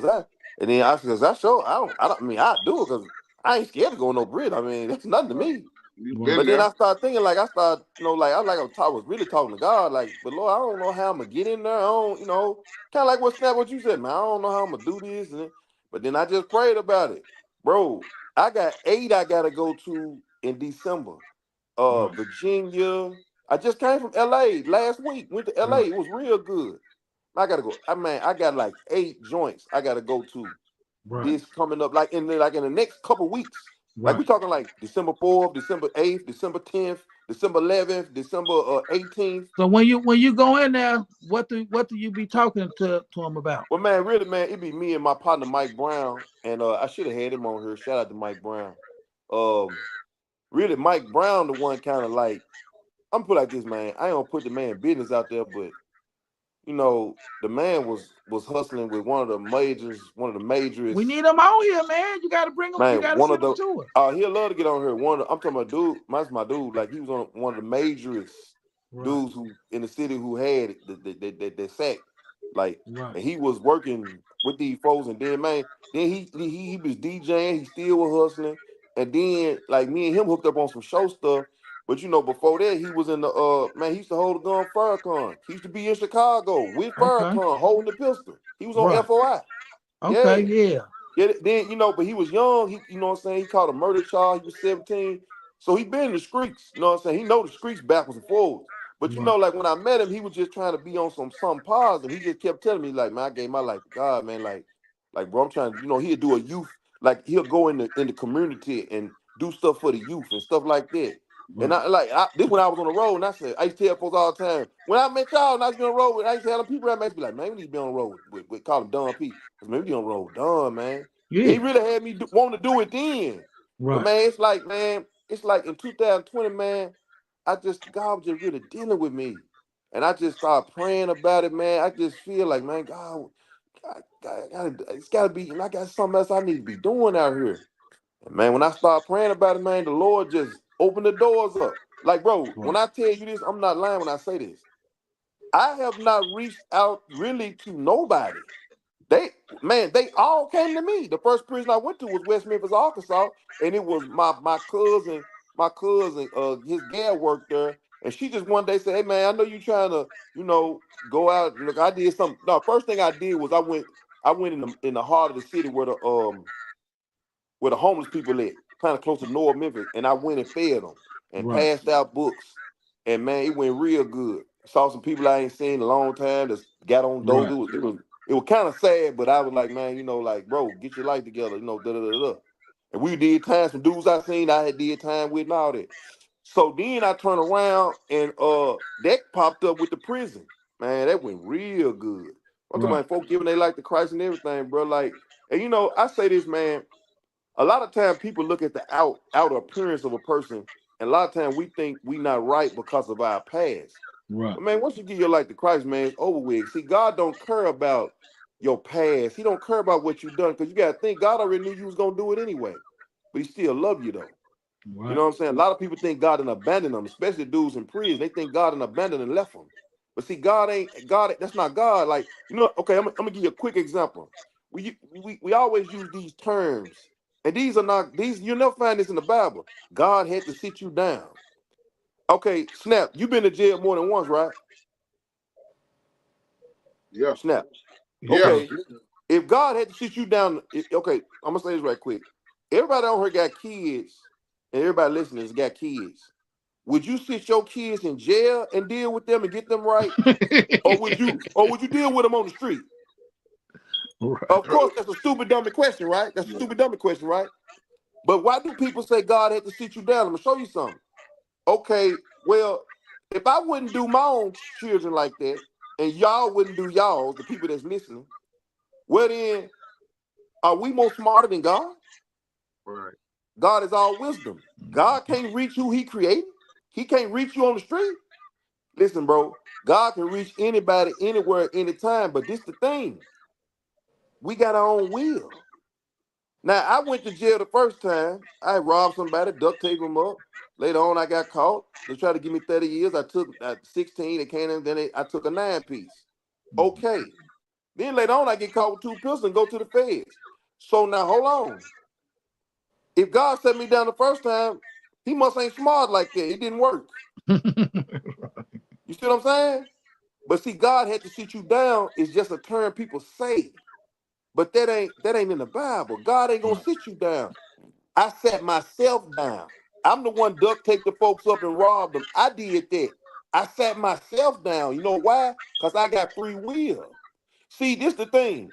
and then because I show I mean I do it because I ain't scared to go on no bridge. I mean that's nothing to Right. me. You Right. been But then there. I started thinking like I started like I was really talking to God like, but Lord, I don't know how I'm gonna get in there. I don't kind of like what you said, man. I don't know how I'm gonna do this but then I just prayed about it, bro. I got 8 I gotta go to in December. Right. Virginia. I just came from LA last week. Went to LA. Right. It was real good. I gotta go. I mean, I got like 8 joints I gotta go to Right. this coming up, like in the next couple weeks. Like Right. we talking like December 4th, December 8th, December 10th, December 11th, December 18th. So when you go in there, what do you be talking to them about? Well, man, really, man, it be me and my partner Mike Brown, and I should have had him on here. Shout out to Mike Brown. Um, really, Mike Brown, the one kind of like I'm put like this, man. I ain't gonna put the man business out there, but the man was hustling with one of the We majors, need them on here, man. You got to bring them. You man, got to one of send them the to us. he'll love to get on here. I'm talking about dude, that's my dude. Like he was on one of the majorest Right. dudes who in the city who had the sack. Like, Right. and he was working with these folks, and then man, then he was DJing, he still was hustling. And then like me and him hooked up on some show stuff. But before that, he was in the man, he used to hold a gun Farrakhan. He used to be in Chicago with Okay. Farrakhan holding the pistol. He was on Right. FOI. Okay. Yeah. Yeah. Yeah, then but he was young. He, what I'm saying, he caught a murder charge. He was 17, so he been in the streets. You know what I'm saying? He know the streets backwards and forwards. But Right. like when I met him, he was just trying to be on some positive. He just kept telling me like, man, I gave my life to God, man. Like bro, I'm trying to, he'll do a youth, like he'll go in the community and do stuff for the youth and stuff like that. And Right. this when I was on the road, and I said, I used to tell folks all the time, when I met y'all and I was on the road with, I used to tell them people I met, be like, man, we need to be on the road with call him Don P. Because man, we be on the road with Don, man. And he Yeah. really had me want to do it then. But Right. man, it's like in 2020, man, God was just really dealing with me. And I just started praying about it, man. I just feel like, man, it's gotta be, and I got something else I need to be doing out here. And man, when I started praying about it, man, the Lord just opened the doors up. Like, bro, when I tell you this, I'm not lying when I say this. I have not reached out really to nobody. They all came to me. The first prison I went to was West Memphis, Arkansas, and it was my cousin, his gal worked there, and she just one day said, "Hey man, I know you trying to, go out. Look, I did something. No, first thing I did was I went in the heart of the city where the homeless people live, kind of close to North Memphis, and I went and fed them and Right. passed out books. And man, it went real good. Saw some people I ain't seen in a long time that got on dope. Right. It was kind of sad, but I was like, man, like, bro, get your life together, da da da da. And we did time, some dudes I seen I had did time with and all that. So then I turned around and that popped up with the prison. Man, that went real good. I'm talking Right. about folk giving their life to Christ and everything, bro. Like, and I say this, man. A lot of times people look at the outer appearance of a person, and a lot of times we think we not right because of our past. Right. But man, once you give your life to Christ, man, it's over with. See, God don't care about your past. He don't care about what you've done, because you gotta think God already knew you was gonna do it anyway. But he still love you though. You Right. know what I'm saying? A lot of people think God done abandoned them, especially dudes in prison. They think God done abandoned and left them. But see, God. That's not God. Like, okay, I'm gonna give you a quick example. We always use these terms, and these are not these. You'll never find this in the Bible. God had to sit you down. Okay, Snap, you've been to jail more than once, right? Yeah. Snap. Yeah. Okay, if God had to sit you down, okay, I'm gonna say this right quick. Everybody on here got kids, and everybody listening has got kids. Would you sit your kids in jail and deal with them and get them right, or would you deal with them on the street? Right. Of course, that's a stupid dummy question, right? That's a stupid dummy question, right? But why do people say God had to sit you down? I'm gonna show you something. Okay, well, if I wouldn't do my own children like that, and y'all wouldn't do y'all, the people that's listening, well then, are we more smarter than God? Right. God is all wisdom. God can't reach who he created. He can't reach you on the street. Listen, bro, God can reach anybody, anywhere, anytime. But this the thing. We got our own will. Now, I went to jail the first time. I robbed somebody, duct taped them up. Later on, I got caught. They tried to give me 30 years. I took 16. They came in, then I took a 9-piece. Okay. Then later on, I get caught with 2 pistols and go to the feds. So now, hold on. If God set me down the first time, he must ain't smart like that. It didn't work. You see what I'm saying? But see, God had to sit you down is just a term people say. But that ain't in the Bible. God ain't gonna sit you down. I sat myself down. I'm the one duct taped the folks up and robbed them. I did that. I sat myself down. You know why? Because I got free will. See, this the thing.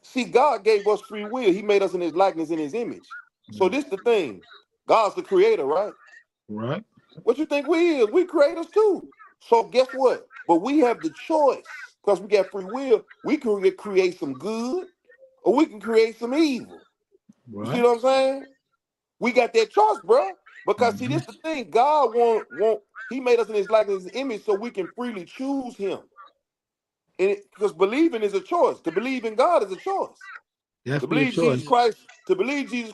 See, God gave us free will. He made us in his likeness, in his image. So this the thing. God's the creator, right? Right. What you think we is? We creators too. So guess what? But we have the choice because we got free will. We can create some good or we can create some evil. You see Right. what I'm saying? We got that choice, bro. Because see, this the thing. God want he made us in his likeness, his image, so we can freely choose him. And because believing is a choice. To believe in God is a choice. To Definitely a believe Jesus choice.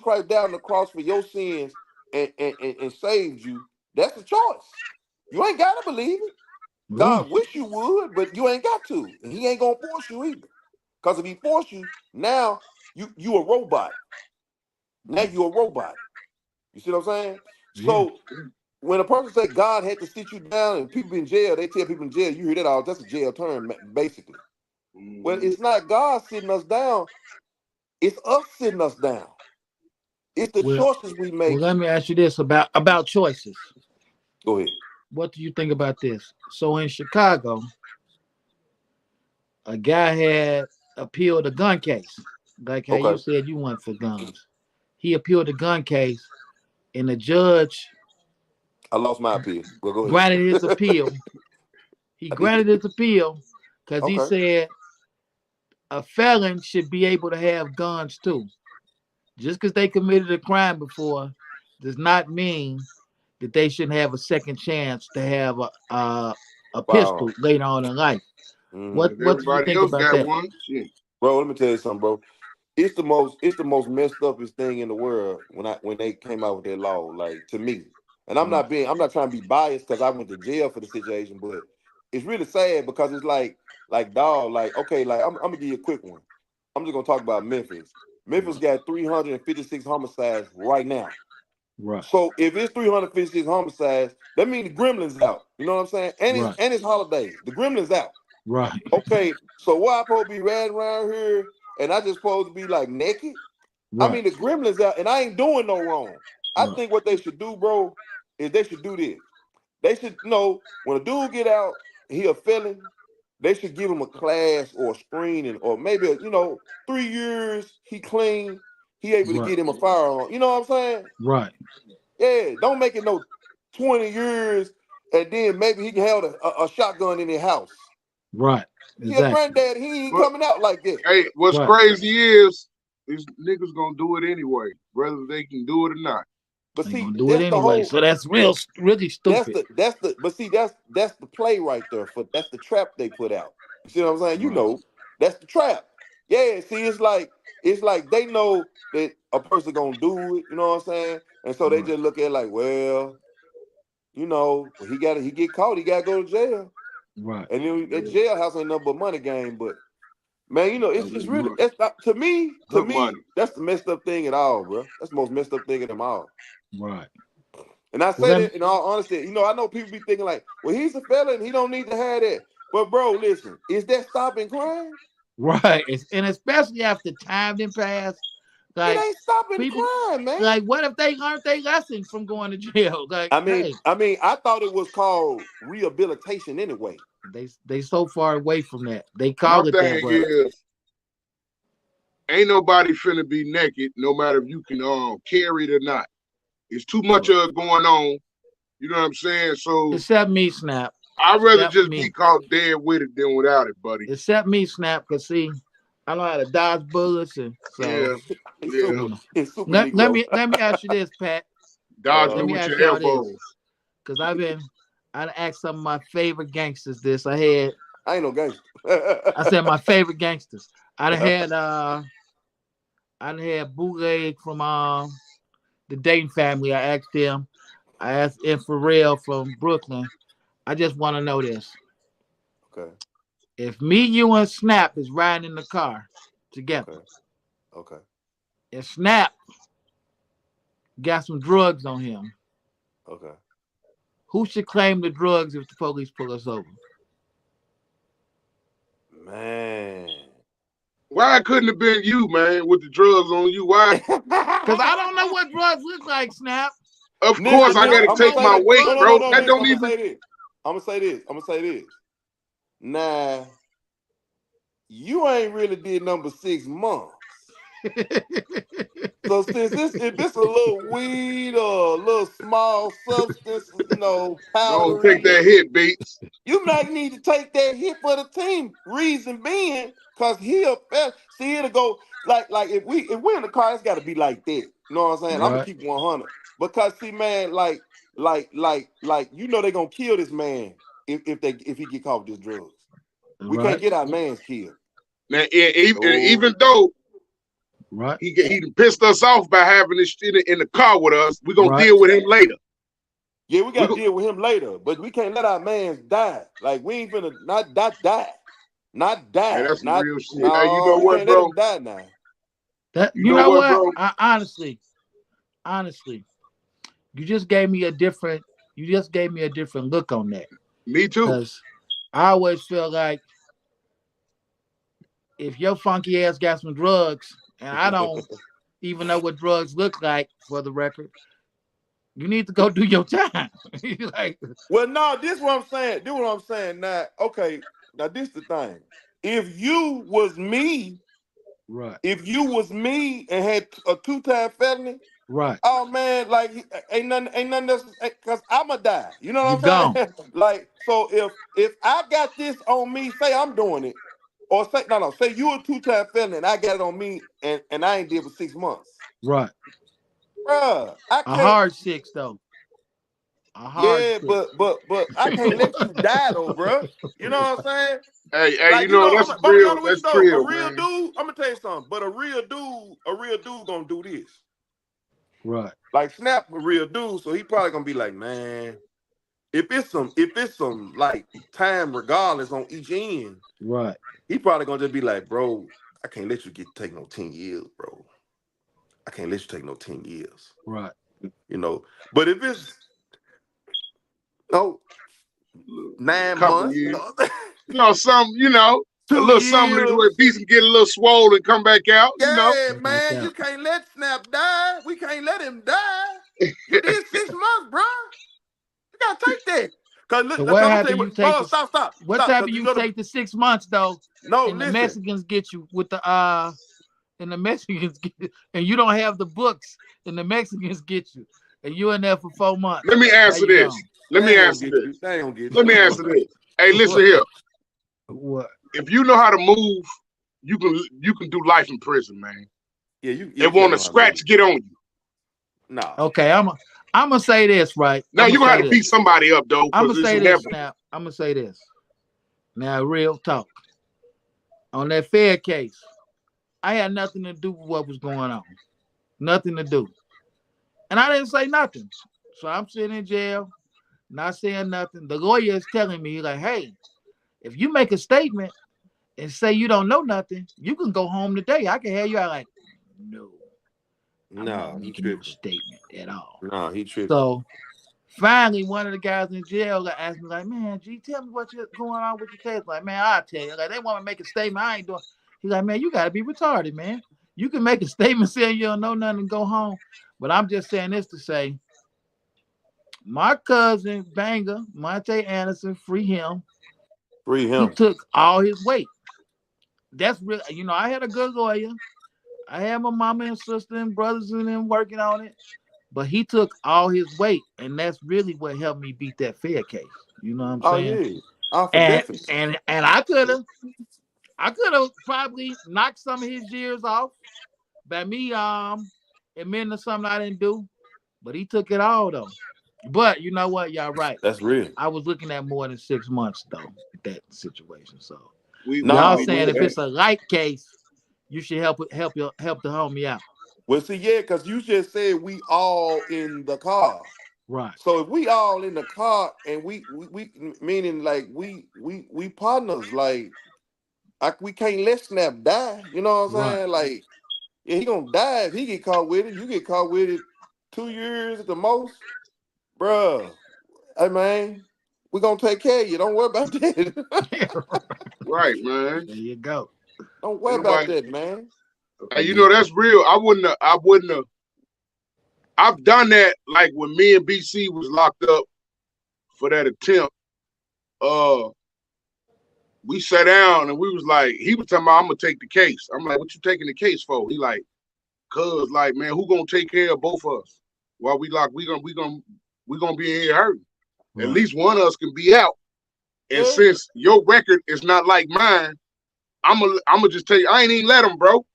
Christ, died on the cross for your sins and saved you, that's a choice. You ain't gotta believe it. Right. God wish you would, but you ain't got to. And he ain't gonna force you either. Because if he force you, now you a robot. Now you a robot. You see what I'm saying? Yeah. So when a person say God had to sit you down and people in jail, they tell people in jail, you hear that all, that's a jail term, basically. Well, Mhm. it's not God sitting us down, it's us sitting us down. It's the Well, choices we well, make. let me ask you this about choices. Go ahead. What do you think about this? So in Chicago, a guy had appealed a gun case, like how you Okay. said you went for guns. He appealed the gun case, and the judge I lost my appeal. Well, go granted his ahead. appeal. He I did. granted his appeal because he Okay. said a felon should be able to have guns too. Just because they committed a crime before does not mean that they shouldn't have a second chance to have a pistol Wow. later on in life. Mm-hmm. What do you Everybody think else about got that? one. Shit. Bro, let me tell you something, bro. It's the most messed upest thing in the world when they came out with that law. Like, to me, And I'm not trying to be biased because I went to jail for the situation, but it's really sad because it's like dog, like, okay, like I'm gonna give you a quick one. I'm just gonna talk about Memphis. Memphis got 356 homicides right now. Right. So if it's 356 homicides, that means the gremlins out. You know what I'm saying? And it's holidays. The gremlins out. Right. Okay, so why I supposed to be riding around here and I just supposed to be like naked? Right. I mean, the gremlins out and I ain't doing no wrong. I Right. think what they should do, bro, is they should do this. They should know when a dude get out, he a felon, they should give him a class or a screening or maybe, 3 years, he clean, he able to get him a firearm. You know what I'm saying? Right. Yeah, don't make it no 20 years and then maybe he can have a shotgun in his house. Right. He a Exactly. granddad, he ain't But- coming out like that. Hey, what's Right. crazy is these niggas gonna do it anyway, whether they can do it or not. But They see, gonna do that's it the anyway. whole. So that's really stupid. That's the play right there. That's the trap they put out. You see what I'm saying? You Right. know, that's the trap. Yeah. See, it's like they know that a person gonna do it. You know what I'm saying? And so they Right. just look at it like, well, he get caught, he gotta go to jail. Right. And then that jailhouse ain't nothing but money game. But man, it's really that's not, to me, Good money. that's the messed up thing at all, bro. That's the most messed up thing of them all. Right. And I Well, say then- that in all honesty. I know people be thinking like, well, he's a felon, he don't need to have that. But bro, listen, is that stopping crime? Right. And especially after time done passed, like It ain't stopping people, crime, man. like what if they learned their lesson from going to jail? Like, I mean, hey, I thought it was called rehabilitation anyway. they so far away from that. They My call it that, thing but is, ain't nobody finna be naked, no matter if you can carry it or not. It's too much of it going on. You know what I'm saying? So except me, Snap. I'd rather Except just me. be caught dead with it than without it, buddy. Except me, Snap, because see, I know how to dodge bullets, and so Yeah. It's Yeah. super, it's super let Negro. me ask you this, Pat, Dodge Let it me with ask your y'all this. elbows. because I asked some of my favorite gangsters this. I had I ain't no gangster. I said my favorite gangsters. I done had Bootleg from the Dayton family. I asked him. I asked Pharrell from Brooklyn. I just want to know this. Okay. If me, you, and Snap is riding in the car together, Okay. and Snap got some drugs on him, Okay. who should claim the drugs if the police pull us over? Man. Why couldn't it have been you, man, with the drugs on you? Why? Because I don't know what drugs look like, Snap. Of course, I gotta take my weight, bro. That don't even. I'm gonna say this. Nah, you ain't really did number 6 months. So if this a little weed or a little small substance, Don't powdery, take that hit, Beats. you might need to take that hit for the team. Reason being, cause he'll see it'll go like if we're in the car, it's got to be like that. You know what I'm saying? I'm gonna Right. keep 100 because see, man, like they gonna kill this man if he get caught with this drugs. We Right. can't get our man's killed. Now, even though Right. he pissed us off by having this shit in the car with us, we gonna Right. deal with him later. Yeah, we got to deal with him later, but we can't let our mans die. Like we ain't finna not die. Not die. Man, that's some not, real shit. No, Hey, you know we what, can't bro? let him die now. That You know what, bro? I, honestly, you just gave me a different look on that. Me too. Because I always feel like if your funky ass got some drugs and I don't even know what drugs look like, for the record, you need to go do your time. Like, Well, no, this is what I'm saying. This is what I'm saying now. Okay, now this the thing. If you was me, right, and had a 2-time felony, right, oh man, like ain't nothing else, because I'ma die. You know you what I'm gone. saying? Like, so if I got this on me, say I'm doing it, or say you a 2-time felon and I got it on me and I ain't did for 6 months. Right. Bruh, I A can't. hard 6 though. A hard Yeah, 6. but I can't let you die though, bruh. You know what I'm saying? Hey, Like, that's I'm gonna be honest with that's you though. A real, real man. dude, I'm gonna tell you something, but a real dude gonna do this. Right. Like Snap a real dude, so he probably gonna be like, man, if it's some like time regardless on each end, Right. he probably gonna just be like, bro, I can't let you take no 10 years, bro. I can't let you take no 10 years. Right. You know. But if it's no 9 Couple months, years. Some, a two little something where years. beats can get a little swollen, come back out. Yeah, Like man, you that. can't let Snap die. We can't let him die. You did 6 months, bro. You gotta take that. Cause So look, what I'm gonna tell happened? you You what. take Bro, this. stop. What type Cause of you you know the take the 6 months though? no. And the Listen, Mexicans get you with the and the Mexicans get, and you don't have the books, and the Mexicans get you, and you in there for 4 months. Let me Now answer you this. gone. Let they me ain't gonna answer get this. you. They ain't gonna get Let you. me Come answer on. this. Hey, listen What? here. What? If you know how to move, you can do life in prison, man. Yeah, you They gotta want to know how to move. scratch get on you. Nah. Okay, I'm gonna say this, right? Now I'm you're gonna gonna have say to beat this. somebody up though, I'm because gonna it's say this, inevitable. Snap. I'm gonna say this. Now, real talk. On that Fed case, I had nothing to do with what was going on. Nothing to do. And I didn't say nothing. So I'm sitting in jail, not saying nothing. The lawyer is telling me, like, hey, if you make a statement and say you don't know nothing, you can go home today. I can have you out like, no, I'm not No, he making no tripping. statement at all. No, he tripping. So finally, one of the guys in jail asked me, like, man, G, tell me what's going on with your case. Like, man, I'll tell you. Like, they want to make a statement. I ain't doing. He's like, man, you got to be retarded, man. You can make a statement saying you don't know nothing and go home. But I'm just saying this to say, my cousin, Banger, Monte Anderson, free him. Free He him. took all his weight. That's real. I had a good lawyer. I had my mama and sister and brothers and them working on it. But he took all his weight, and that's really what helped me beat that Fed case. You know what I'm Oh saying? yeah. Oh, for And definitely. and I could have probably knocked some of his years off by me admitting to something I didn't do. But he took it all though. But you know what? Y'all right. That's real. I was looking at more than 6 months though, that situation. So y'all No, saying if man. it's a light case, you should help the homie out. Well, see, yeah, because you just said we all in the car. Right, So if we all in the car and we meaning like we partners, like we can't let Snap die. You know what I'm right. saying? Like, yeah, he gonna die if he get caught with it. You get caught with it 2 years at the most, bruh. Hey man, we gonna take care of you. Don't worry about that. Right, man. There you go. Don't Ain't worry about nobody. that, man. Hey, that's real. I wouldn't have. I've done that like when me and BC was locked up for that attempt. Uh, we sat down and we was like, he was talking about I'm gonna take the case. I'm like, what you taking the case for? He like, cuz like, man, who gonna take care of both of us? While we locked, we gonna be in here hurting. At Right, least one of us can be out. And Yeah. since your record is not like mine, I'm gonna just tell you, I ain't even let him, bro.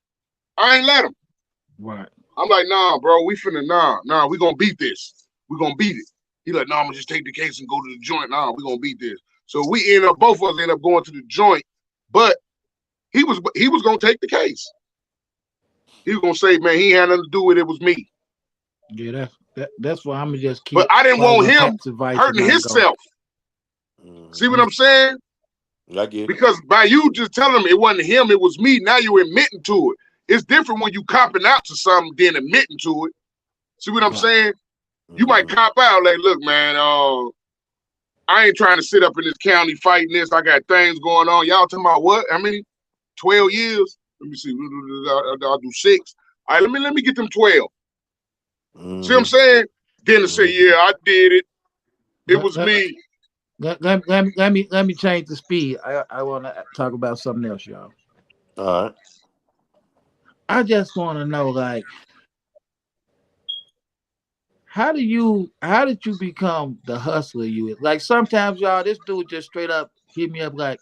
I ain't let him. right. I'm like, nah, bro, we finna nah, we gonna beat this. We gonna beat it. He like, nah, I'm gonna just take the case and go to the joint. Nah, we gonna beat this. So both of us end up going to the joint, but he was gonna take the case. He was gonna say, man, he had nothing to do with it. It was me. Yeah, that's why I'm gonna just But keep I didn't want following him Pat's advice and hurting not go. himself. See what I'm I'm saying? I get it. Because by you just telling him it wasn't him, it was me, now you're admitting to it. It's different when you copping out to something than admitting to it. See what I'm right, saying? You might cop out like, look, man, I ain't trying to sit up in this county fighting this. I got things going on. Y'all talking about what? How many? 12 years? Let me see. I'll do 6. All right, let me get them 12. See what I'm saying? Then to say, yeah, I did it. It let, was me. let me change the speed. I want to talk about something else, y'all. All right. I just want to know, like, how did you become the hustler you is? Like sometimes, y'all, this dude just straight up hit me up like,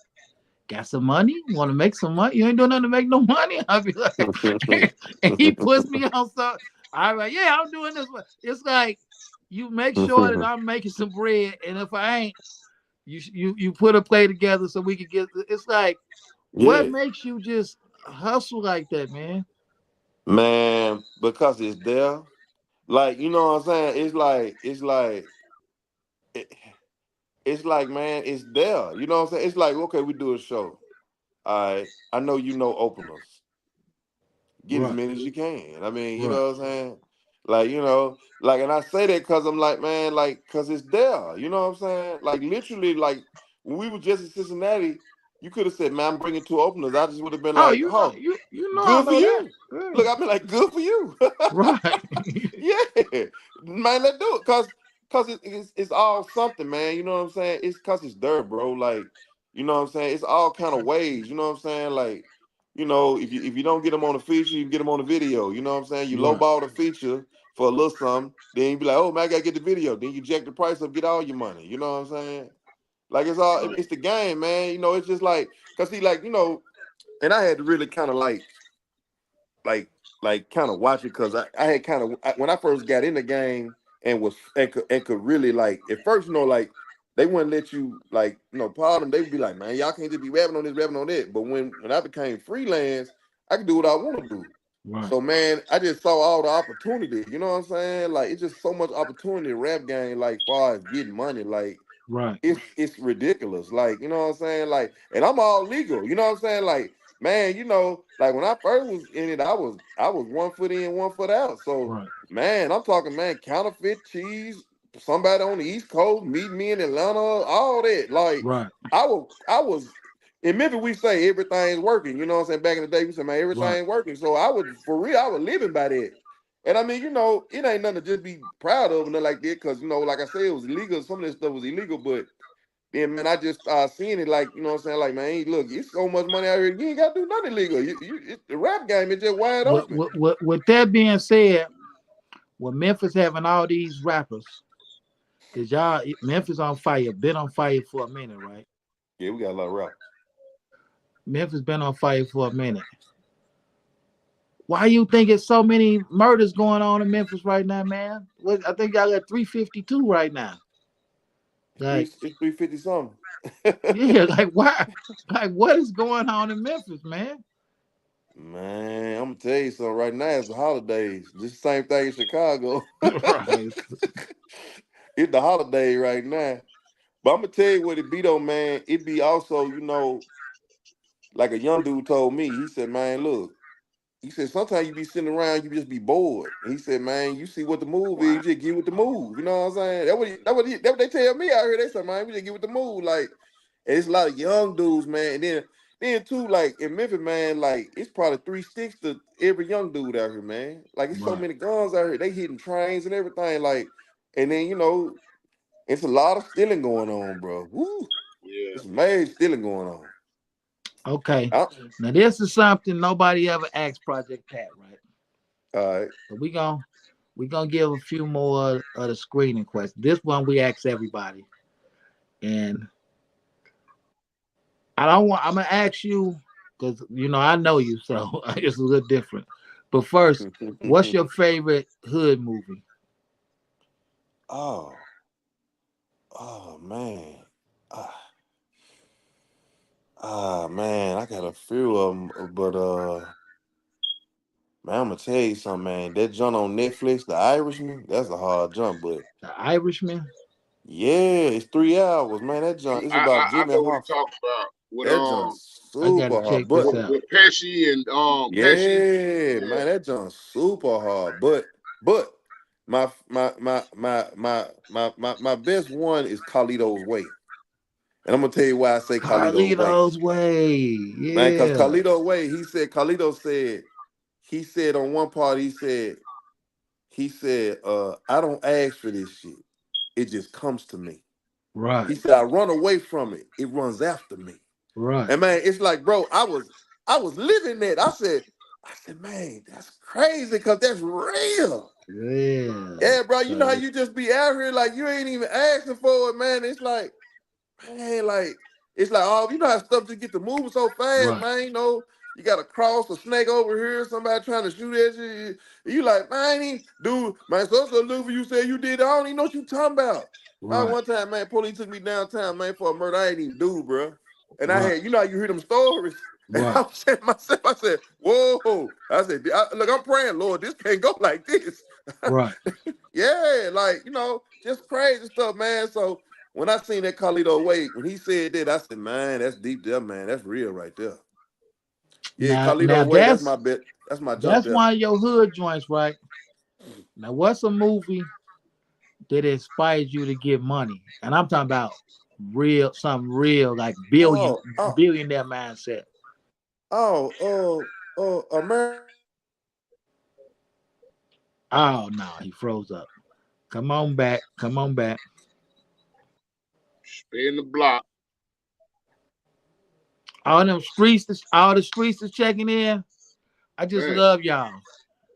got some money? Want to make some money? You ain't doing nothing to make no money. I'll be like, and he puts me on something. I'm like, yeah, I'm doing this one. It's like you make sure that I'm making some bread, and if I ain't, you put a play together so we can get. It's like, what Yeah, makes you just hustle like that, man? man, because it's there. Like, you know what I'm saying? It, it's like, man, it's there. You know what I'm saying? It's like, okay, we do a show. All right. I know you know openers. Get as Right, many as you can. I mean, you right. know what I'm saying? Like, like, and I say that because I'm like, man, like, because it's there. You know what I'm saying? Like, literally, like, when we were just in Cincinnati, you could have said, man, I'm bringing two openers. I just would have been Oh, like, oh, I good for know that. you. Yeah. Look, I've been like, good for you. Right. Yeah, man, let's do it. Cause it's all something, man. You know what I'm saying? It's cause it's dirt, bro. Like, you know what I'm saying? It's all kind of ways. You know what I'm saying? Like, if you don't get them on the feature, you can get them on the video. You know what I'm saying? You Right, lowball the feature for a little something, then you be like, oh man, I gotta get the video. Then you jack the price up, get all your money. You know what I'm saying? Like Right. it's the game, man. It's just like, cause see, like, and I had to really kind of like kind of watch it because I had kind of when I first got in the game and could really like at first like they wouldn't let you like pardon they would be like, man, y'all can't just be rapping on that. But when I became freelance, I could do what I want to do. right, So man, I just saw all the opportunity. You know what I'm saying? Like it's just so much opportunity in rap game, like far as getting money. Like right, it's ridiculous. Like, you know what I'm saying? Like, and I'm all legal. You know what I'm saying? Like, man, like when I first was in it, I was 1 foot in, 1 foot out. So, right, man, I'm talking, man, counterfeit cheese, somebody on the East Coast, meet me in Atlanta, all that. Like, right, I was in Memphis, we say everything's working. You know what I'm saying? Back in the day, we said, man, right, everything's working. So I was for real, I was living by that. And I mean, it ain't nothing to just be proud of and nothing like that, because like I said, it was illegal. Some of this stuff was illegal, but then man, I just started seeing it like, you know what I'm saying? Like, man, look, it's so much money out here. You ain't gotta do nothing illegal. The rap game is just wide open. with that being said, with Memphis having all these rappers, cause y'all Memphis on fire, been on fire for a minute, right? Yeah, we got a lot of rappers. Memphis been on fire for a minute. Why you think it's so many murders going on in Memphis right now, man? I think y'all got 352 right now. Like, It's 350 something. yeah, like why? Like, what is going on in Memphis, man? Man, I'm gonna tell you something right now. It's the holidays. This the same thing in Chicago. Right, It's the holiday right now. But I'm gonna tell you what it be though, man. It be also, like a young dude told me. He said, man, look. He said, sometimes you be sitting around, you just be bored. And he said, man, you see what the move is, you just get with the move. You know what I'm saying? That what they tell me out here. They say, man, we just get with the move. Like, and it's a lot of young dudes, man. And then too, like in Memphis, man, like it's probably 3 sticks to every young dude out here, man. Like it's so right. many guns out here. They hitting trains and everything. Like, and then it's a lot of stealing going on, bro. Woo, Yeah. it's major stealing going on. Okay. I, Now this is something nobody ever asked Project Pat, right? all right. So we gonna give a few more of the screening questions. This one we ask everybody, and I don't want. I'm gonna ask you because I know you, so it's a little different. But first, what's your favorite hood movie? Oh, oh man. Ah, man, I got a few of them, but man, I'm gonna tell you something, man. That jump on Netflix, The Irishman, that's a hard jump, but The Irishman. yeah, it's 3 hours, man. That jump, it's about I Jimmy know what he Hoffa. talking about with That jump's I gotta super hard, check but this out. Pesci and Pesci. yeah, Yeah. man, that jump's super hard. But my best one is Carlito's Way, and I'm gonna tell you why I say Carlito's Way. Carlito's Way. Man, because Yeah. Carlito said on one part, he said, I don't ask for this shit. It just comes to me. Right. He said, I run away from it. It runs after me. Right. And man, it's like, bro, I was living that. I said, man, that's crazy because that's real. Yeah. Yeah, bro, you know how So, you just be out here like you ain't even asking for it, man. It's like, man, like it's like, oh, you know how stuff just get to moving so fast, right. man. You got to cross a snake over here, somebody trying to shoot at you. You like, man, I ain't even, dude, man, so look for you said you did. I don't even know what you talking about. Man, Right. one time, man, police took me downtown, man, for a murder I ain't even do, bro. And I Right. had, how you hear them stories. And I Right. was saying to myself, I said, whoa. I said, look, I'm praying, Lord, this can't go like this. Right. Yeah, like, just crazy stuff, man. So when I seen that Carlito Wade, when he said that, I said, man, that's deep there, man. That's real right there. Yeah, Now Carlito Wade, that's that's my bet. That's my jump that's there. one of your hood joints, right? Now what's a movie that inspires you to get money? And I'm talking about real, something real, like Oh, oh, billionaire mindset. American. Oh no, he froze up. Come on back. Come on back. Spin the block. All the streets is checking in. I just Man, love y'all.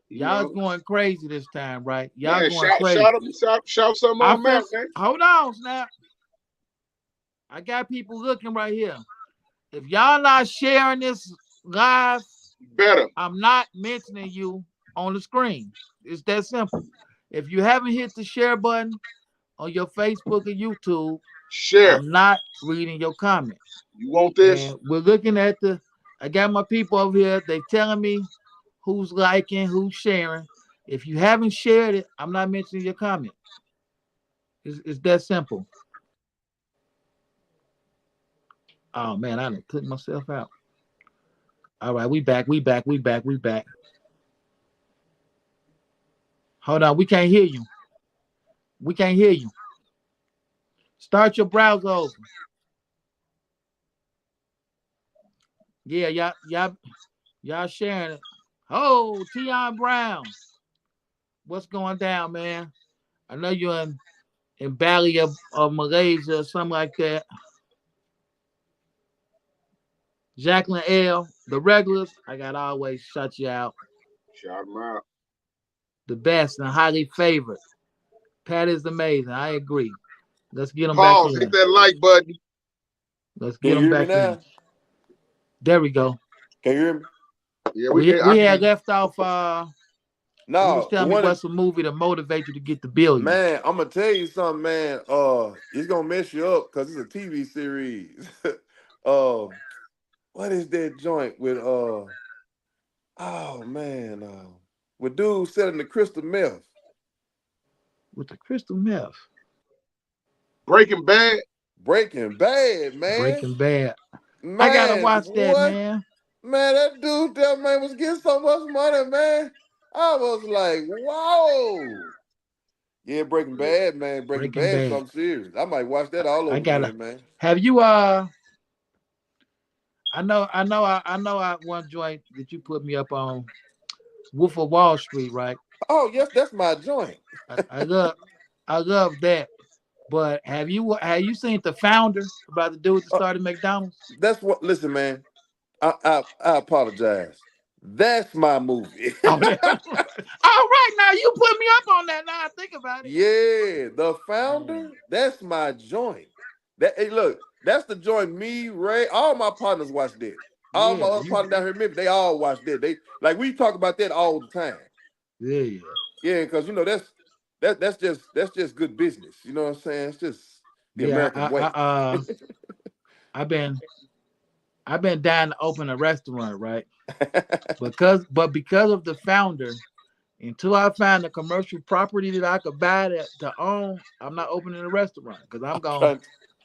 you Y'all's know. going crazy this time, right? Y'all Man, going shout crazy. shout up, shout something I on feel. Matt, man. Hold on, Snap. I got people looking right here. If y'all not sharing this live, Better. I'm not mentioning you on the screen. It's that simple. If you haven't hit the share button on your Facebook or YouTube, Share. I'm not reading your comment. You want this? And we're looking at I got my people over here. They telling me who's liking, who's sharing. If you haven't shared it, I'm not mentioning your comment. It's that simple. Oh man, I done took myself out. All right, we back. Hold on, we can't hear you. We can't hear you. Start your browser over. Yeah, y'all sharing it. Oh, Tion Brown, what's going down, man? I know you're in Bali of Malaysia or something like that. Jacqueline L, the regulars, I got to always shut you out. Shout them out. The best and highly favored. Pat is amazing. I agree. Let's get them back Pause. Hit in. that like button. Let's Can get you them hear me back in. now? There we go. Can you hear me? Yeah, we We can. I we had can. left off. You was No, the telling me one that, what's a movie to motivate you to get the billion. man, I'm gonna tell you something, man. It's gonna mess you up because it's a TV series. uh, what is that joint with oh man, with dude selling the crystal meth? With the crystal meth. Breaking Bad. Breaking Bad, man. Breaking Bad. I gotta Man, watch that, what? man. Man, that man was getting so much money, man. I was like, whoa. Yeah, Breaking Yeah. Bad, man. Breaking Breaking Bad, Bad. something serious. I might watch that all I over gotta. again, man. Have you I know one joint that you put me up on. Wolf of Wall Street, right? Oh, yes, that's my joint. I love that. But have you seen the founder about the dude that Uh, started McDonald's? that's what. Listen, man. I apologize. That's my movie. Oh, yeah. All right, now you put me up on that. Now I think about it. Yeah, the Mm, founder. That's my joint. That hey, look, that's the joint. Me, Ray, all my partners watch that. All my yeah, other partners down here, maybe they all watch that. They like we talk about that all the time. yeah. Yeah, because that's just good business. You know what I'm saying? It's just the Yeah, American way. I've been dying to open a restaurant, right? Because of the founder, until I find a commercial property that I could buy to own, I'm not opening a restaurant because I'm trying.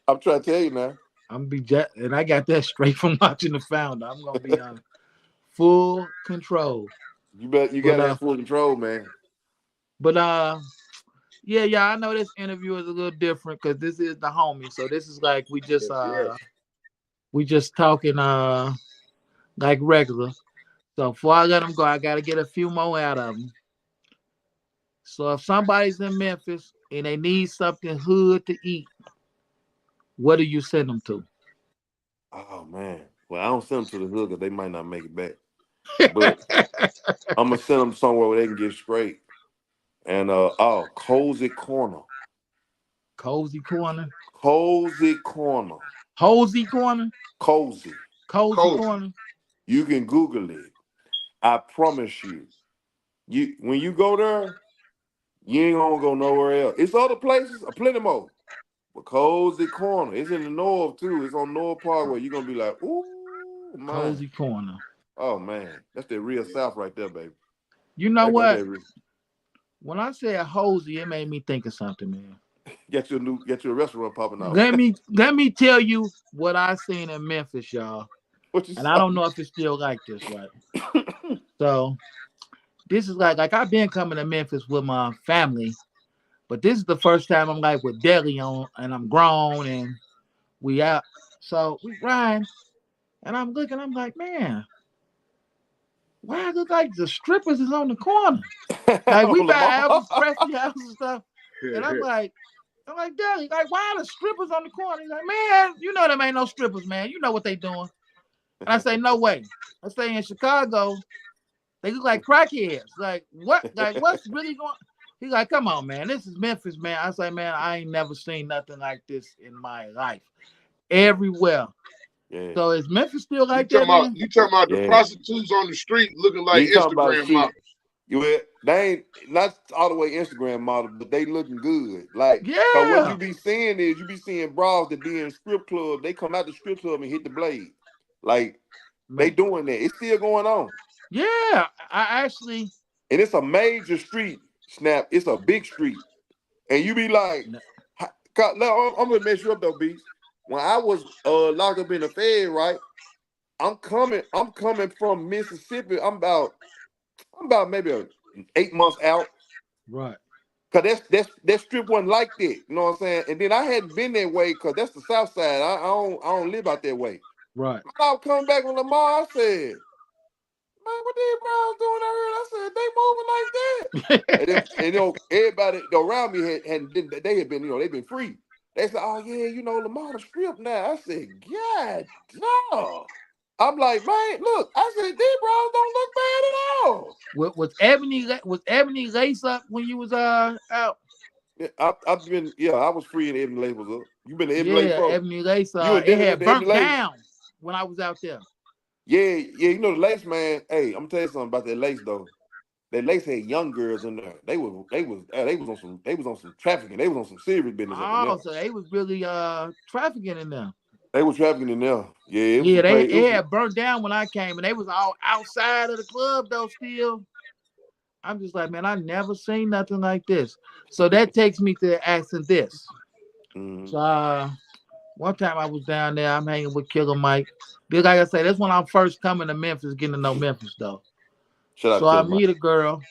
I'm trying to tell you now. I'm be jet, and I got that straight from watching the founder. I'm gonna be on full control. You got But to have full control, man. but yeah, I know this interview is a little different because this is the homie. So this is like Yes, yes. we just talking like regular. So before I let them go, I gotta get a few more out of them. So if somebody's in Memphis and they need something hood to eat, what do you send them to? Oh man. Well, I don't send them to the hood because they might not make it back. But I'm gonna send them somewhere where they can get straight. And Cozy Corner. Cozy corner, Cozy Corner. Hosey corner, Cozy. cozy Cozy. corner. You can Google it. I promise you. You when you go there, you ain't gonna go nowhere else. It's other places, a plenty more. But Cozy Corner. It's in the north too. It's on North Parkway. You're gonna be like, ooh, man. Cozy corner. Oh man. That's the real South right there, baby. You know That go what? that real. When I said Hosey, it made me think of something, man. Get you a restaurant popping off. Let me tell you what I seen in Memphis, y'all. What you And I saw? don't know if it's still like this, right? So this is like I've been coming to Memphis with my family, but this is the first time I'm like with Deli on, and I'm grown and we out. So we riding, and I'm looking. I'm like, man, why I look like the strippers is on the corner? Like we On the by mall. Elvis Presley house and stuff, and I'm like, Deli, like why are the strippers on the corner? He's like, man, you know them ain't no strippers, man. You know what they doing? And I say, no way. I say in Chicago, they look like crackheads. Like what? Like what's really going? He's like, come on, man. This is Memphis, man. I say, man, I ain't never seen nothing like this in my life. Everywhere. Yeah. So is Memphis still You like talking that, about man? you talking about the Yeah. prostitutes on the street looking like You talking about Instagram street? models. They ain't not all the way Instagram model, but they looking good. Like, cause what Yeah, you be seeing is you be seeing bras that be in strip club. They come out the strip club and hit the blade. Like they man. doing that. It's still going on, Yeah, I actually. and it's a major street. Snap. It's a big street, and you be like, I'm gonna mess you up though, Beats. When I was locked up in the Fed, right? I'm coming from Mississippi. I'm about maybe 8 months out. Right, Cause that strip wasn't like that. You know what I'm saying? And then I hadn't been that way because that's the south side. I don't live out that way. right. When I was coming back from Lamar, I said, man, what these Browns doing out here? I said, they moving like that. And everybody around me they had been, they've been free. They said, oh yeah, Lamar the strip now. I said, God no. I'm like, man, look, I said, these Browns don't look bad at all. Was Ebony lace up when you was out? Yeah, I was free and Ebony Lace was up. You been to Ebony Lace, Yeah, bro? Ebony lace. You and It Dennis went had to Ebony burnt Lace? down when I was out there. Yeah, the Lace, man. Hey, I'm gonna tell you something about that Lace though. That Lace had young girls in there. They was on some trafficking. They was on some serious business up in there. Oh, so they was really trafficking in there. They was trafficking in there. Yeah, it was Yeah, some crazy. it had burnt down when I came, and they was all outside of the club though. Still, I'm just like, man, I never seen nothing like this. So that takes me to asking this. Mhm. So one time I was down there, I'm hanging with Killer Mike. Because like I say, that's when I'm first coming to Memphis, getting to know Memphis though. Shout out So to I Killer Mike. meet a girl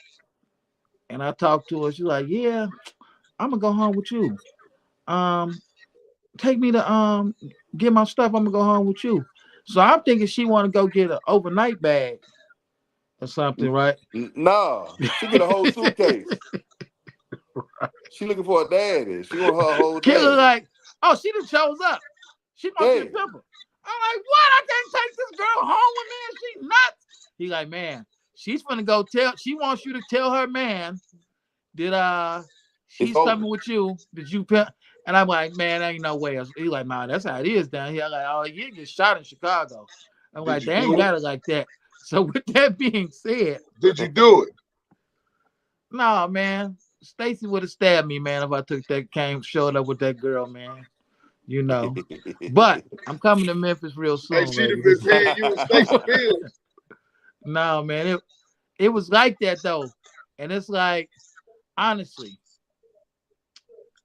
and I talk to her. She's like, yeah, I'm gonna go home with you. Um, take me to get my stuff. I'm gonna go home with you. So I'm thinking she want to go get an overnight bag or something, right? Nah, she get a whole suitcase. She looking for a daddy. She want her whole Killer daddy. like, oh, she just shows up. She wants you Yeah. to pimp her. I'm like, what? I can't take this girl home with me and she's nuts. He like, man, she's gonna go tell. She wants you to tell her man that It's she's over. coming with you. Did you pimp? And I'm like, man, ain't no way. He like, man, that's how it is down here. I'm like, oh, you get shot in Chicago. I'm Did like, you they ain't do got it? it like that. So with that being said, Did you do it? no, man, Stacy would have stabbed me, man, if I showed up with that girl, man. You know. But I'm coming to Memphis real Hey, soon, she'd have been ladies. paying you and Stacey bills. No, man, it was like that though. And it's like, honestly,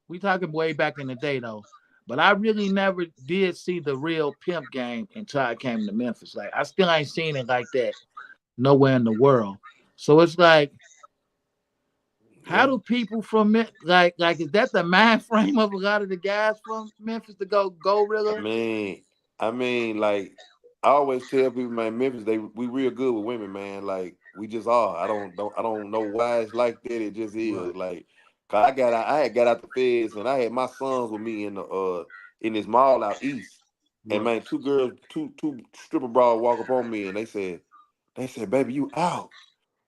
we talking way back in the day though. But I really never did see the real pimp game until I came to Memphis. Like I still ain't seen it like that nowhere in the world. So it's like, how Yeah. do people from like is that the mind frame of a lot of the guys from Memphis to go I gorilla? mean, like I always tell people, man, Memphis, we real good with women, man. Like we just are. I don't know why it's like that. It just Right, is. Like, 'cause I had got out the feds and I had my sons with me in this mall out east, and right. man, two stripper bras walk up on me and they said, baby, you out?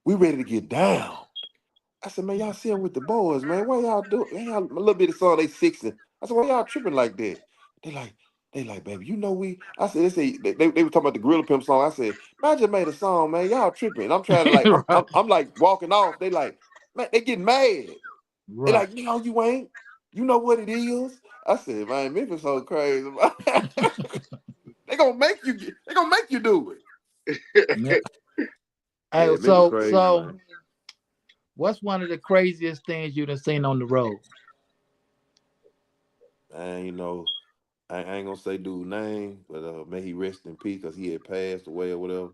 We ready to get down. I said, man, y'all see him with the boys, man. What y'all do? Y'all, my little bitty son, they 60. I said, why y'all tripping like that? They like, baby, I said, they were talking about the Gorilla Pimp song. I said, man, I just made a song, man. Y'all tripping. And I'm trying to like, Right, I'm like walking off. They like, man, they getting mad. They right. like, no, you ain't. You know what it is? I said, man, Memphis so crazy. They gonna make you do it. Yeah. Hey, Yeah, Memphis crazy, so man. What's one of the craziest things you've seen on the road? And I ain't gonna say dude's name, but may he rest in peace because he had passed away or whatever.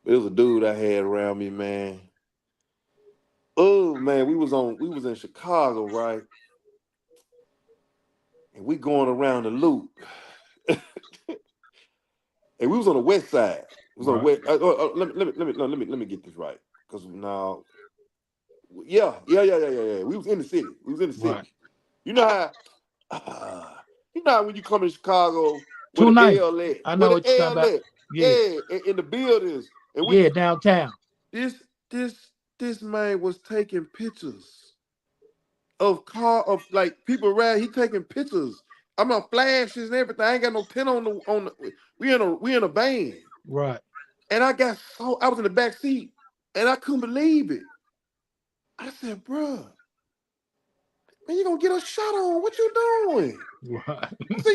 But it was a dude I had around me, man. Oh man, we was in Chicago, right? And we going around the loop. And we was on the west side. It was on the Right. west. Let me get this right. Because now, yeah. We was in the city. Right. You know how, when you come to Chicago, where Too the nice. L at, I know what you're talking about. Yeah. in the buildings, and Yeah, downtown. this man was taking pictures of like people around. He taking pictures. I'm on flashes and everything. I ain't got no tent on the. We in a van. Right. And I was in the back seat, and I couldn't believe it. I said, "Bruh, man, you gonna get a shot on? What you doing?" Right. I said,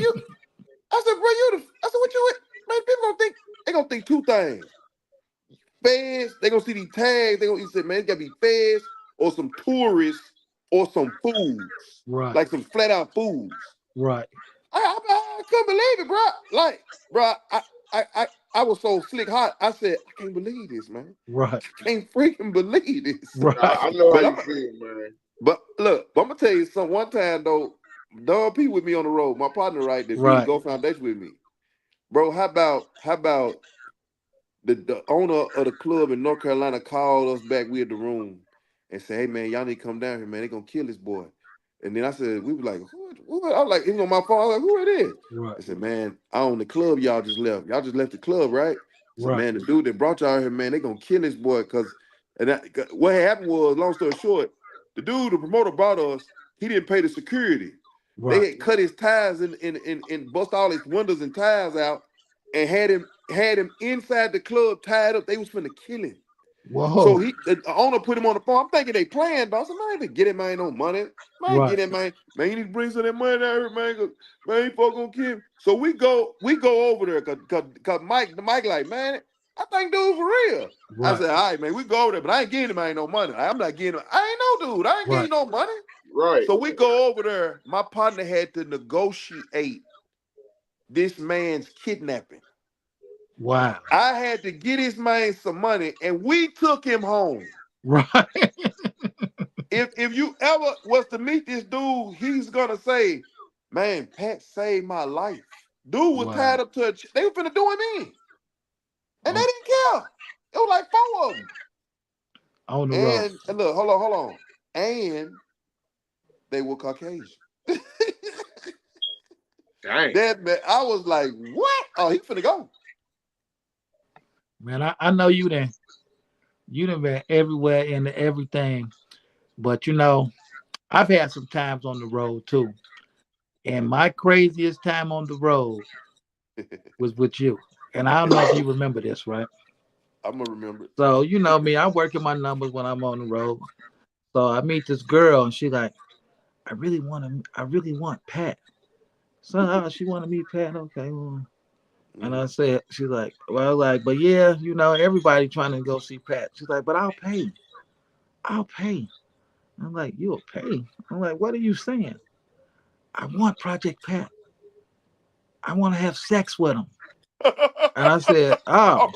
"Bro, I said, what you? Man, people gonna think two things. Feds, they gonna see these tags. He said, man, it gotta be feds or some tourists or some fools, Right. like some flat out fools." Right. I couldn't believe it, bro. Like, bro, I was so slick hot. I said, I can't believe this, man. Right. I can't freaking believe this. Right. I know But how I'm, you feel, man. but look, I'm gonna tell you something. One time though, Dog P with me on the road, my partner, right, that built the Right. Go Foundation with me, bro. How about the owner of the club in North Carolina called us back? We at the room and said, "Hey man, y'all need to come down here, man. They gonna kill this boy." And then I said, we were like, who? I was like, he's on my phone. I was like, who it is? Right. I said, man, I own the club y'all just left. Y'all just left the club, right? So, Right. man, the dude that brought y'all here, man, they gonna kill this boy. What happened was, long story short, the promoter brought us, he didn't pay the security. Right. They had cut his tires and bust all his windows and tires out and had him inside the club tied up. They was finna kill him. Whoa. So the owner put him on the phone. I'm thinking they playing, dog. So man, even get him, man, no money. Man, Right. get him, man. Man, you need to bring some of that money down here, man. 'Cause, man, he fuck gonna kill him. So we go over there, cause Mike like, man, I think dude for real. I Right. said, all right, man, we go over there, but I ain't getting him, man, no money. I'm not getting him. I ain't no dude. I ain't getting no money. Right. So we go over there. My partner had to negotiate this man's kidnapping. Wow. I had to get his man some money, and we took him home. Right. If you ever was to meet this dude, he's gonna say, "Man, Pat saved my life." Dude was tied up to they were finna do him in, and they didn't care. It was like 4 of them on the road. And look, hold on, and they were Caucasian. Dang. That man, I was like, "What? Oh, he finna go." Man, I know you done been everywhere into everything, but I've had some times on the road too. And my craziest time on the road was with you. And I don't know if you remember this, right? I'm gonna remember it. So you know me, I'm working my numbers when I'm on the road. So I meet this girl and she's like, I really want Pat. So she wanted me Pat, okay. Well. And I said, she's like, well, like, but yeah, everybody trying to go see Pat. She's like, but I'll pay. I'm like, you'll pay? I'm like, what are you saying? I want Project Pat. I want to have sex with him. And I said, oh.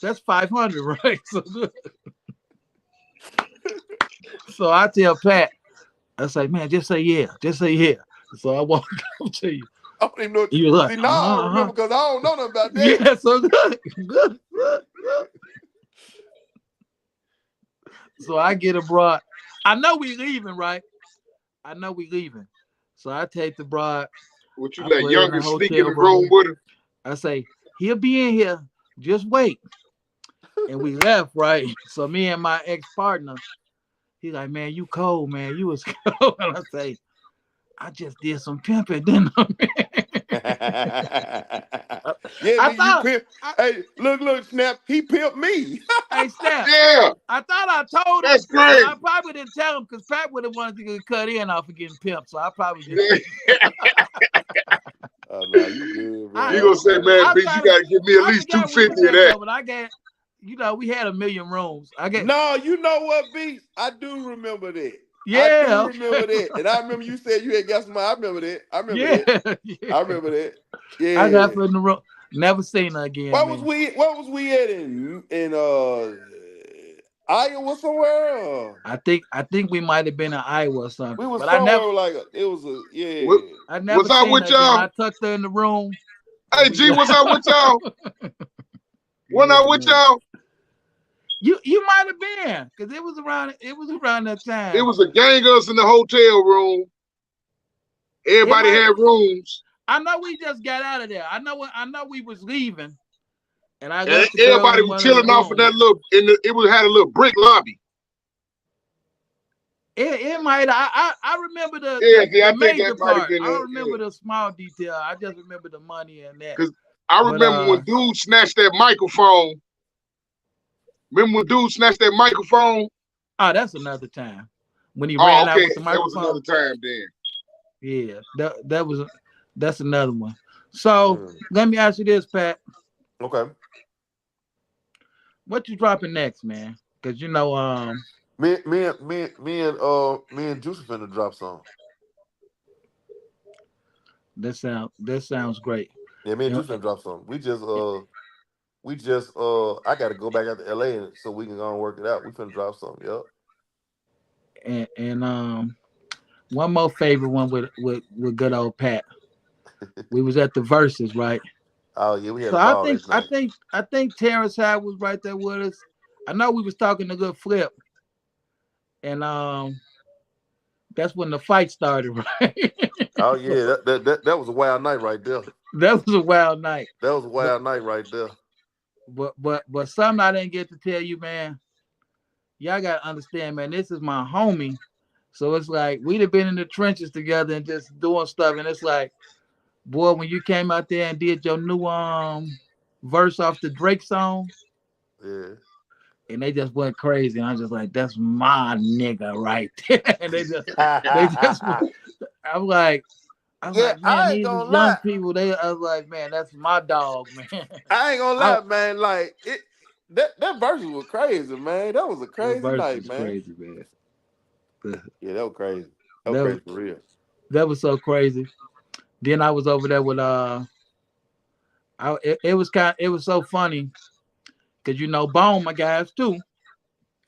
That's 500, right? So I tell Pat, I say, man, just say yeah. So I walk up to you. I don't even know what you you like. See, now I don't remember because I don't know nothing about that. Yeah, so good. So I get a broad. I know we leaving, right? So I take the broad. Would you let Younger sneak in the room with him? I say, he'll be in here. Just wait. And we left, right? So me and my ex-partner, he's like, man, you cold, man. You was cold. And I say, I just did some pimping, didn't I? Hey, look, Snap. He pimped me. Hey, Snap. Yeah. I thought I told him. That's great. I probably didn't tell him because Pat would have wanted to get cut in off of getting pimped. So I probably just. Oh, no, you good, bro. You gonna say, man, bitch, you gotta give me at least $250 of that. But I got, we had 1,000,000 rooms. I get No, you know what, Beats? I do remember that. I do yeah, remember that. And I remember you said you had got some. I remember that. I remember yeah, that. yeah. I remember that. I got Yeah. put in the room. Never seen her again, man. What was we at in Iowa somewhere? I think we might have been in Iowa or We something, was but I never somewhere like it was a What, yeah. I never what's up seen with her again. y'all? I tucked her in the room and Hey, we G, just what's up with y'all? What yeah, up with man. y'all? You might have been because it was around that It time. was a gang of us in the hotel room. It Everybody might had rooms. I know we just got out of there. I know we was leaving and I And left the girl everybody in was one of the chilling off in rooms. that little. It was had a little brick lobby. It might I remember the, Yeah, the see, the I think major that might have part. been I don't it. remember Yeah, the small detail. I just remember the money and that. because I But remember when dude snatched that microphone. Remember when dude snatched that microphone? oh, that's another time when he Oh, ran out okay, with the that was another microphone. time then. Yeah, that's another one. So Mm. let me ask you this, Pat. Okay. What you dropping next, man? Because Me and Juicy finna drop some. that sounds great. Yeah, me and And Juicy finna drop some. We just I gotta go back out to LA so we can go and work it out. We finna drop something, yep. and one more favorite one with good old Pat. We was at the verses, right? Oh yeah, we had So a I ball think last I night. think I think Terrence Howard was right there with us. I know we was talking a good flip, and that's when the fight started, right? Oh yeah, that was a wild night right there. That was a wild night. That was a But wild night right there. but something I didn't get to tell you, man. Y'all gotta understand, man. This is my homie, so it's like we'd have been in the trenches together and just doing stuff, and it's like, boy, when you came out there and did your new verse off the Drake song, Yeah. and they just went crazy, and I was just like, that's my nigga right there, and they just I'm like. I'm Yeah, like, man, I ain't these is gonna young lie. people. I was like, man, that's my dog, man. I ain't gonna I lie, man. Like that verses was crazy, man. That was a That crazy verse night, was man. crazy, man. Yeah, that was crazy. That was That was crazy for real. that was so crazy. Then I was over there with it was so funny because Bone my guys too.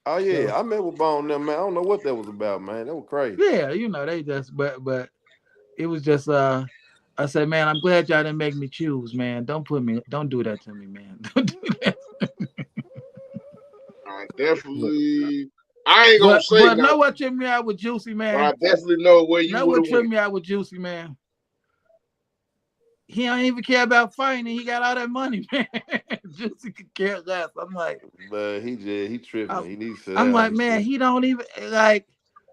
Oh So yeah, I met with Bone them, man. I don't know what that was about, man. That was crazy. yeah, they just but it was just I said, man, I'm glad y'all didn't make me choose, man. Don't do that to me, man. Don't do that. I But definitely. I ain't gonna but say but know nothing, what tripped me out with Juicy, but I man. definitely know where you Know would what have went. tripped me out with Juicy, man. He don't even care about fighting. He got all that money, man. Juicy could care less. But he tripping. I'm, He needs to sit I'm down. like, He man, tripping. he don't even like.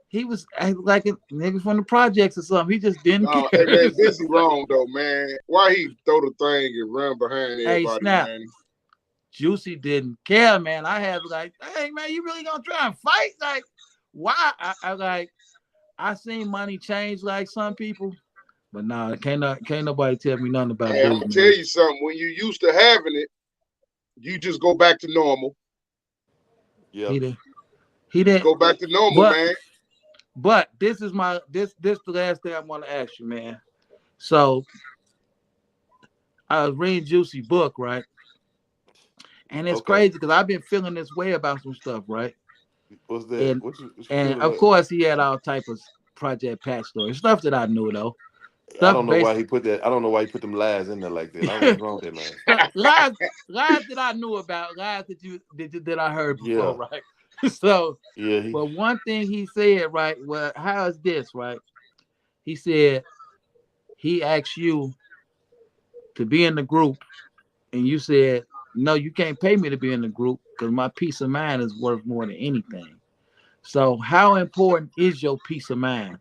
He was like a nigga from the projects or something. He just didn't No, hey care. man, this is wrong though, man. Why he throw the thing and run behind Hey, everybody, snap. man? Juicy didn't care, man. I had like, hey, man, you really gonna try and fight? Like, why? I seen money change like some people, but nah, can't nobody tell me nothing about Hey, I'm dude, gonna tell man. you something. When you used to having it, you just go back to normal. Yeah. He did. He Just didn't. go back to normal, But man. this is this the last thing I want to ask you, man. So I was reading Juicy book, right? And it's Okay. crazy because I've been feeling this way about some stuff, right? What's that? And What you and feeling of like? course he had all type of Project Pat stories, stuff that I knew though, I stuff don't know why based he put that. I don't know why he put them lies in there like that. I don't know what's wrong with that man. lies lies that I knew about, lies that I heard before, Yeah. right? So, Yeah. but one thing he said, right? Well, how is this, right? He said he asked you to be in the group, and you said no, you can't pay me to be in the group because my peace of mind is worth more than anything. So, how important is your peace of mind?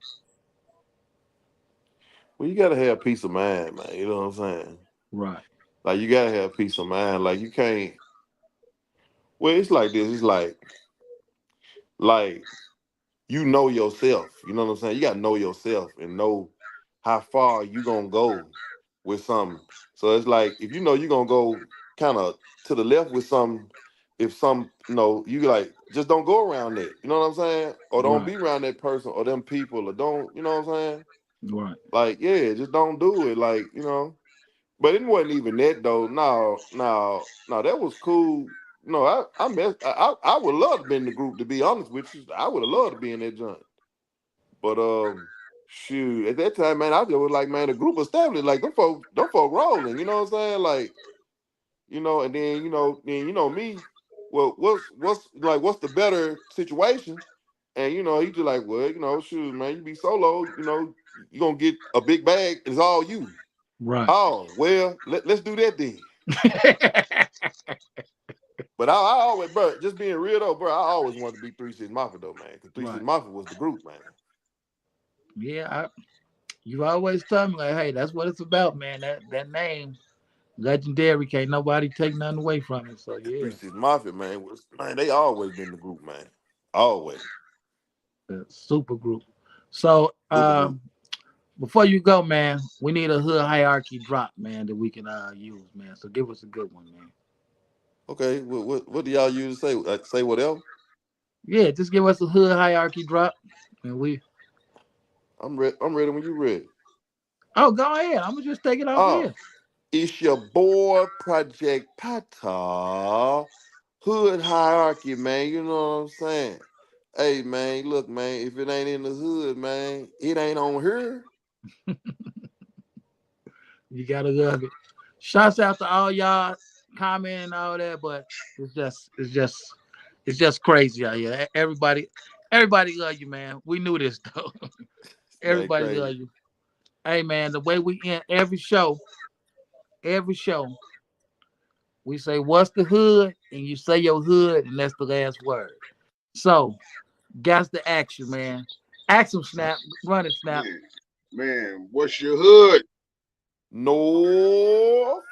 Well, you gotta have peace of mind, man. You know what I'm saying? Right. Like you gotta have peace of mind. Like you can't. Well, it's like this. It's like you know yourself. You know what I'm saying? You gotta know yourself and know how far you gonna go with something. So it's like if you know you're gonna go kind of to the left with something, if some, you like just don't go around that. You know what I'm saying? Or don't Right. be around that person or them people, or don't. You know what I'm saying? Right. Like, yeah, just don't do it. Like, But it wasn't even that though. No, no, no. That was cool. No, I would love to be in the group. To be honest with you, I would have loved to be in that joint. But shoot, at that time, man, I just was like, man, the group established. Like them folk rolling. You know what I'm saying? Like, and then me. Well, what's the better situation? And he just like, well, shoot, man, you be solo. You gonna get a big bag. It's all you. Right. Oh well, let's do that then. But I always, bro, just being real though, bro, I always wanted to be Three Six Mafia though, man, because Three Six Right. Mafia was the group, man. Yeah. You always tell me like, hey, that's what it's about, man. That name, legendary, can't nobody take nothing away from it. So Three yeah, Six Mafia, man, they always been the group, man, always the super group. So super group. before you go, man, we need a hood hierarchy drop, man, that we can use, man. So give us a good one, man. Okay, what do y'all usually say? Say whatever. Yeah, just give us a hood hierarchy drop, and we. I'm ready. I'm ready when you ready. Oh, go ahead. I'm gonna just take it off Oh, here. it's your boy Project Pat, hood hierarchy, man. You know what I'm saying? Hey, man, look, man, if it ain't in the hood, man, it ain't on here. You gotta love it. Shouts out to all y'all comment and all that, but it's just crazy out here. Everybody love you, man. We knew this though. Man, Everybody love crazy. you. Hey man, the way we end every show, we say what's the hood, and you say your hood, and that's the last word. So, got to ask you, man. Ask him, Snap. Run it, Snap. Man, what's your hood? No.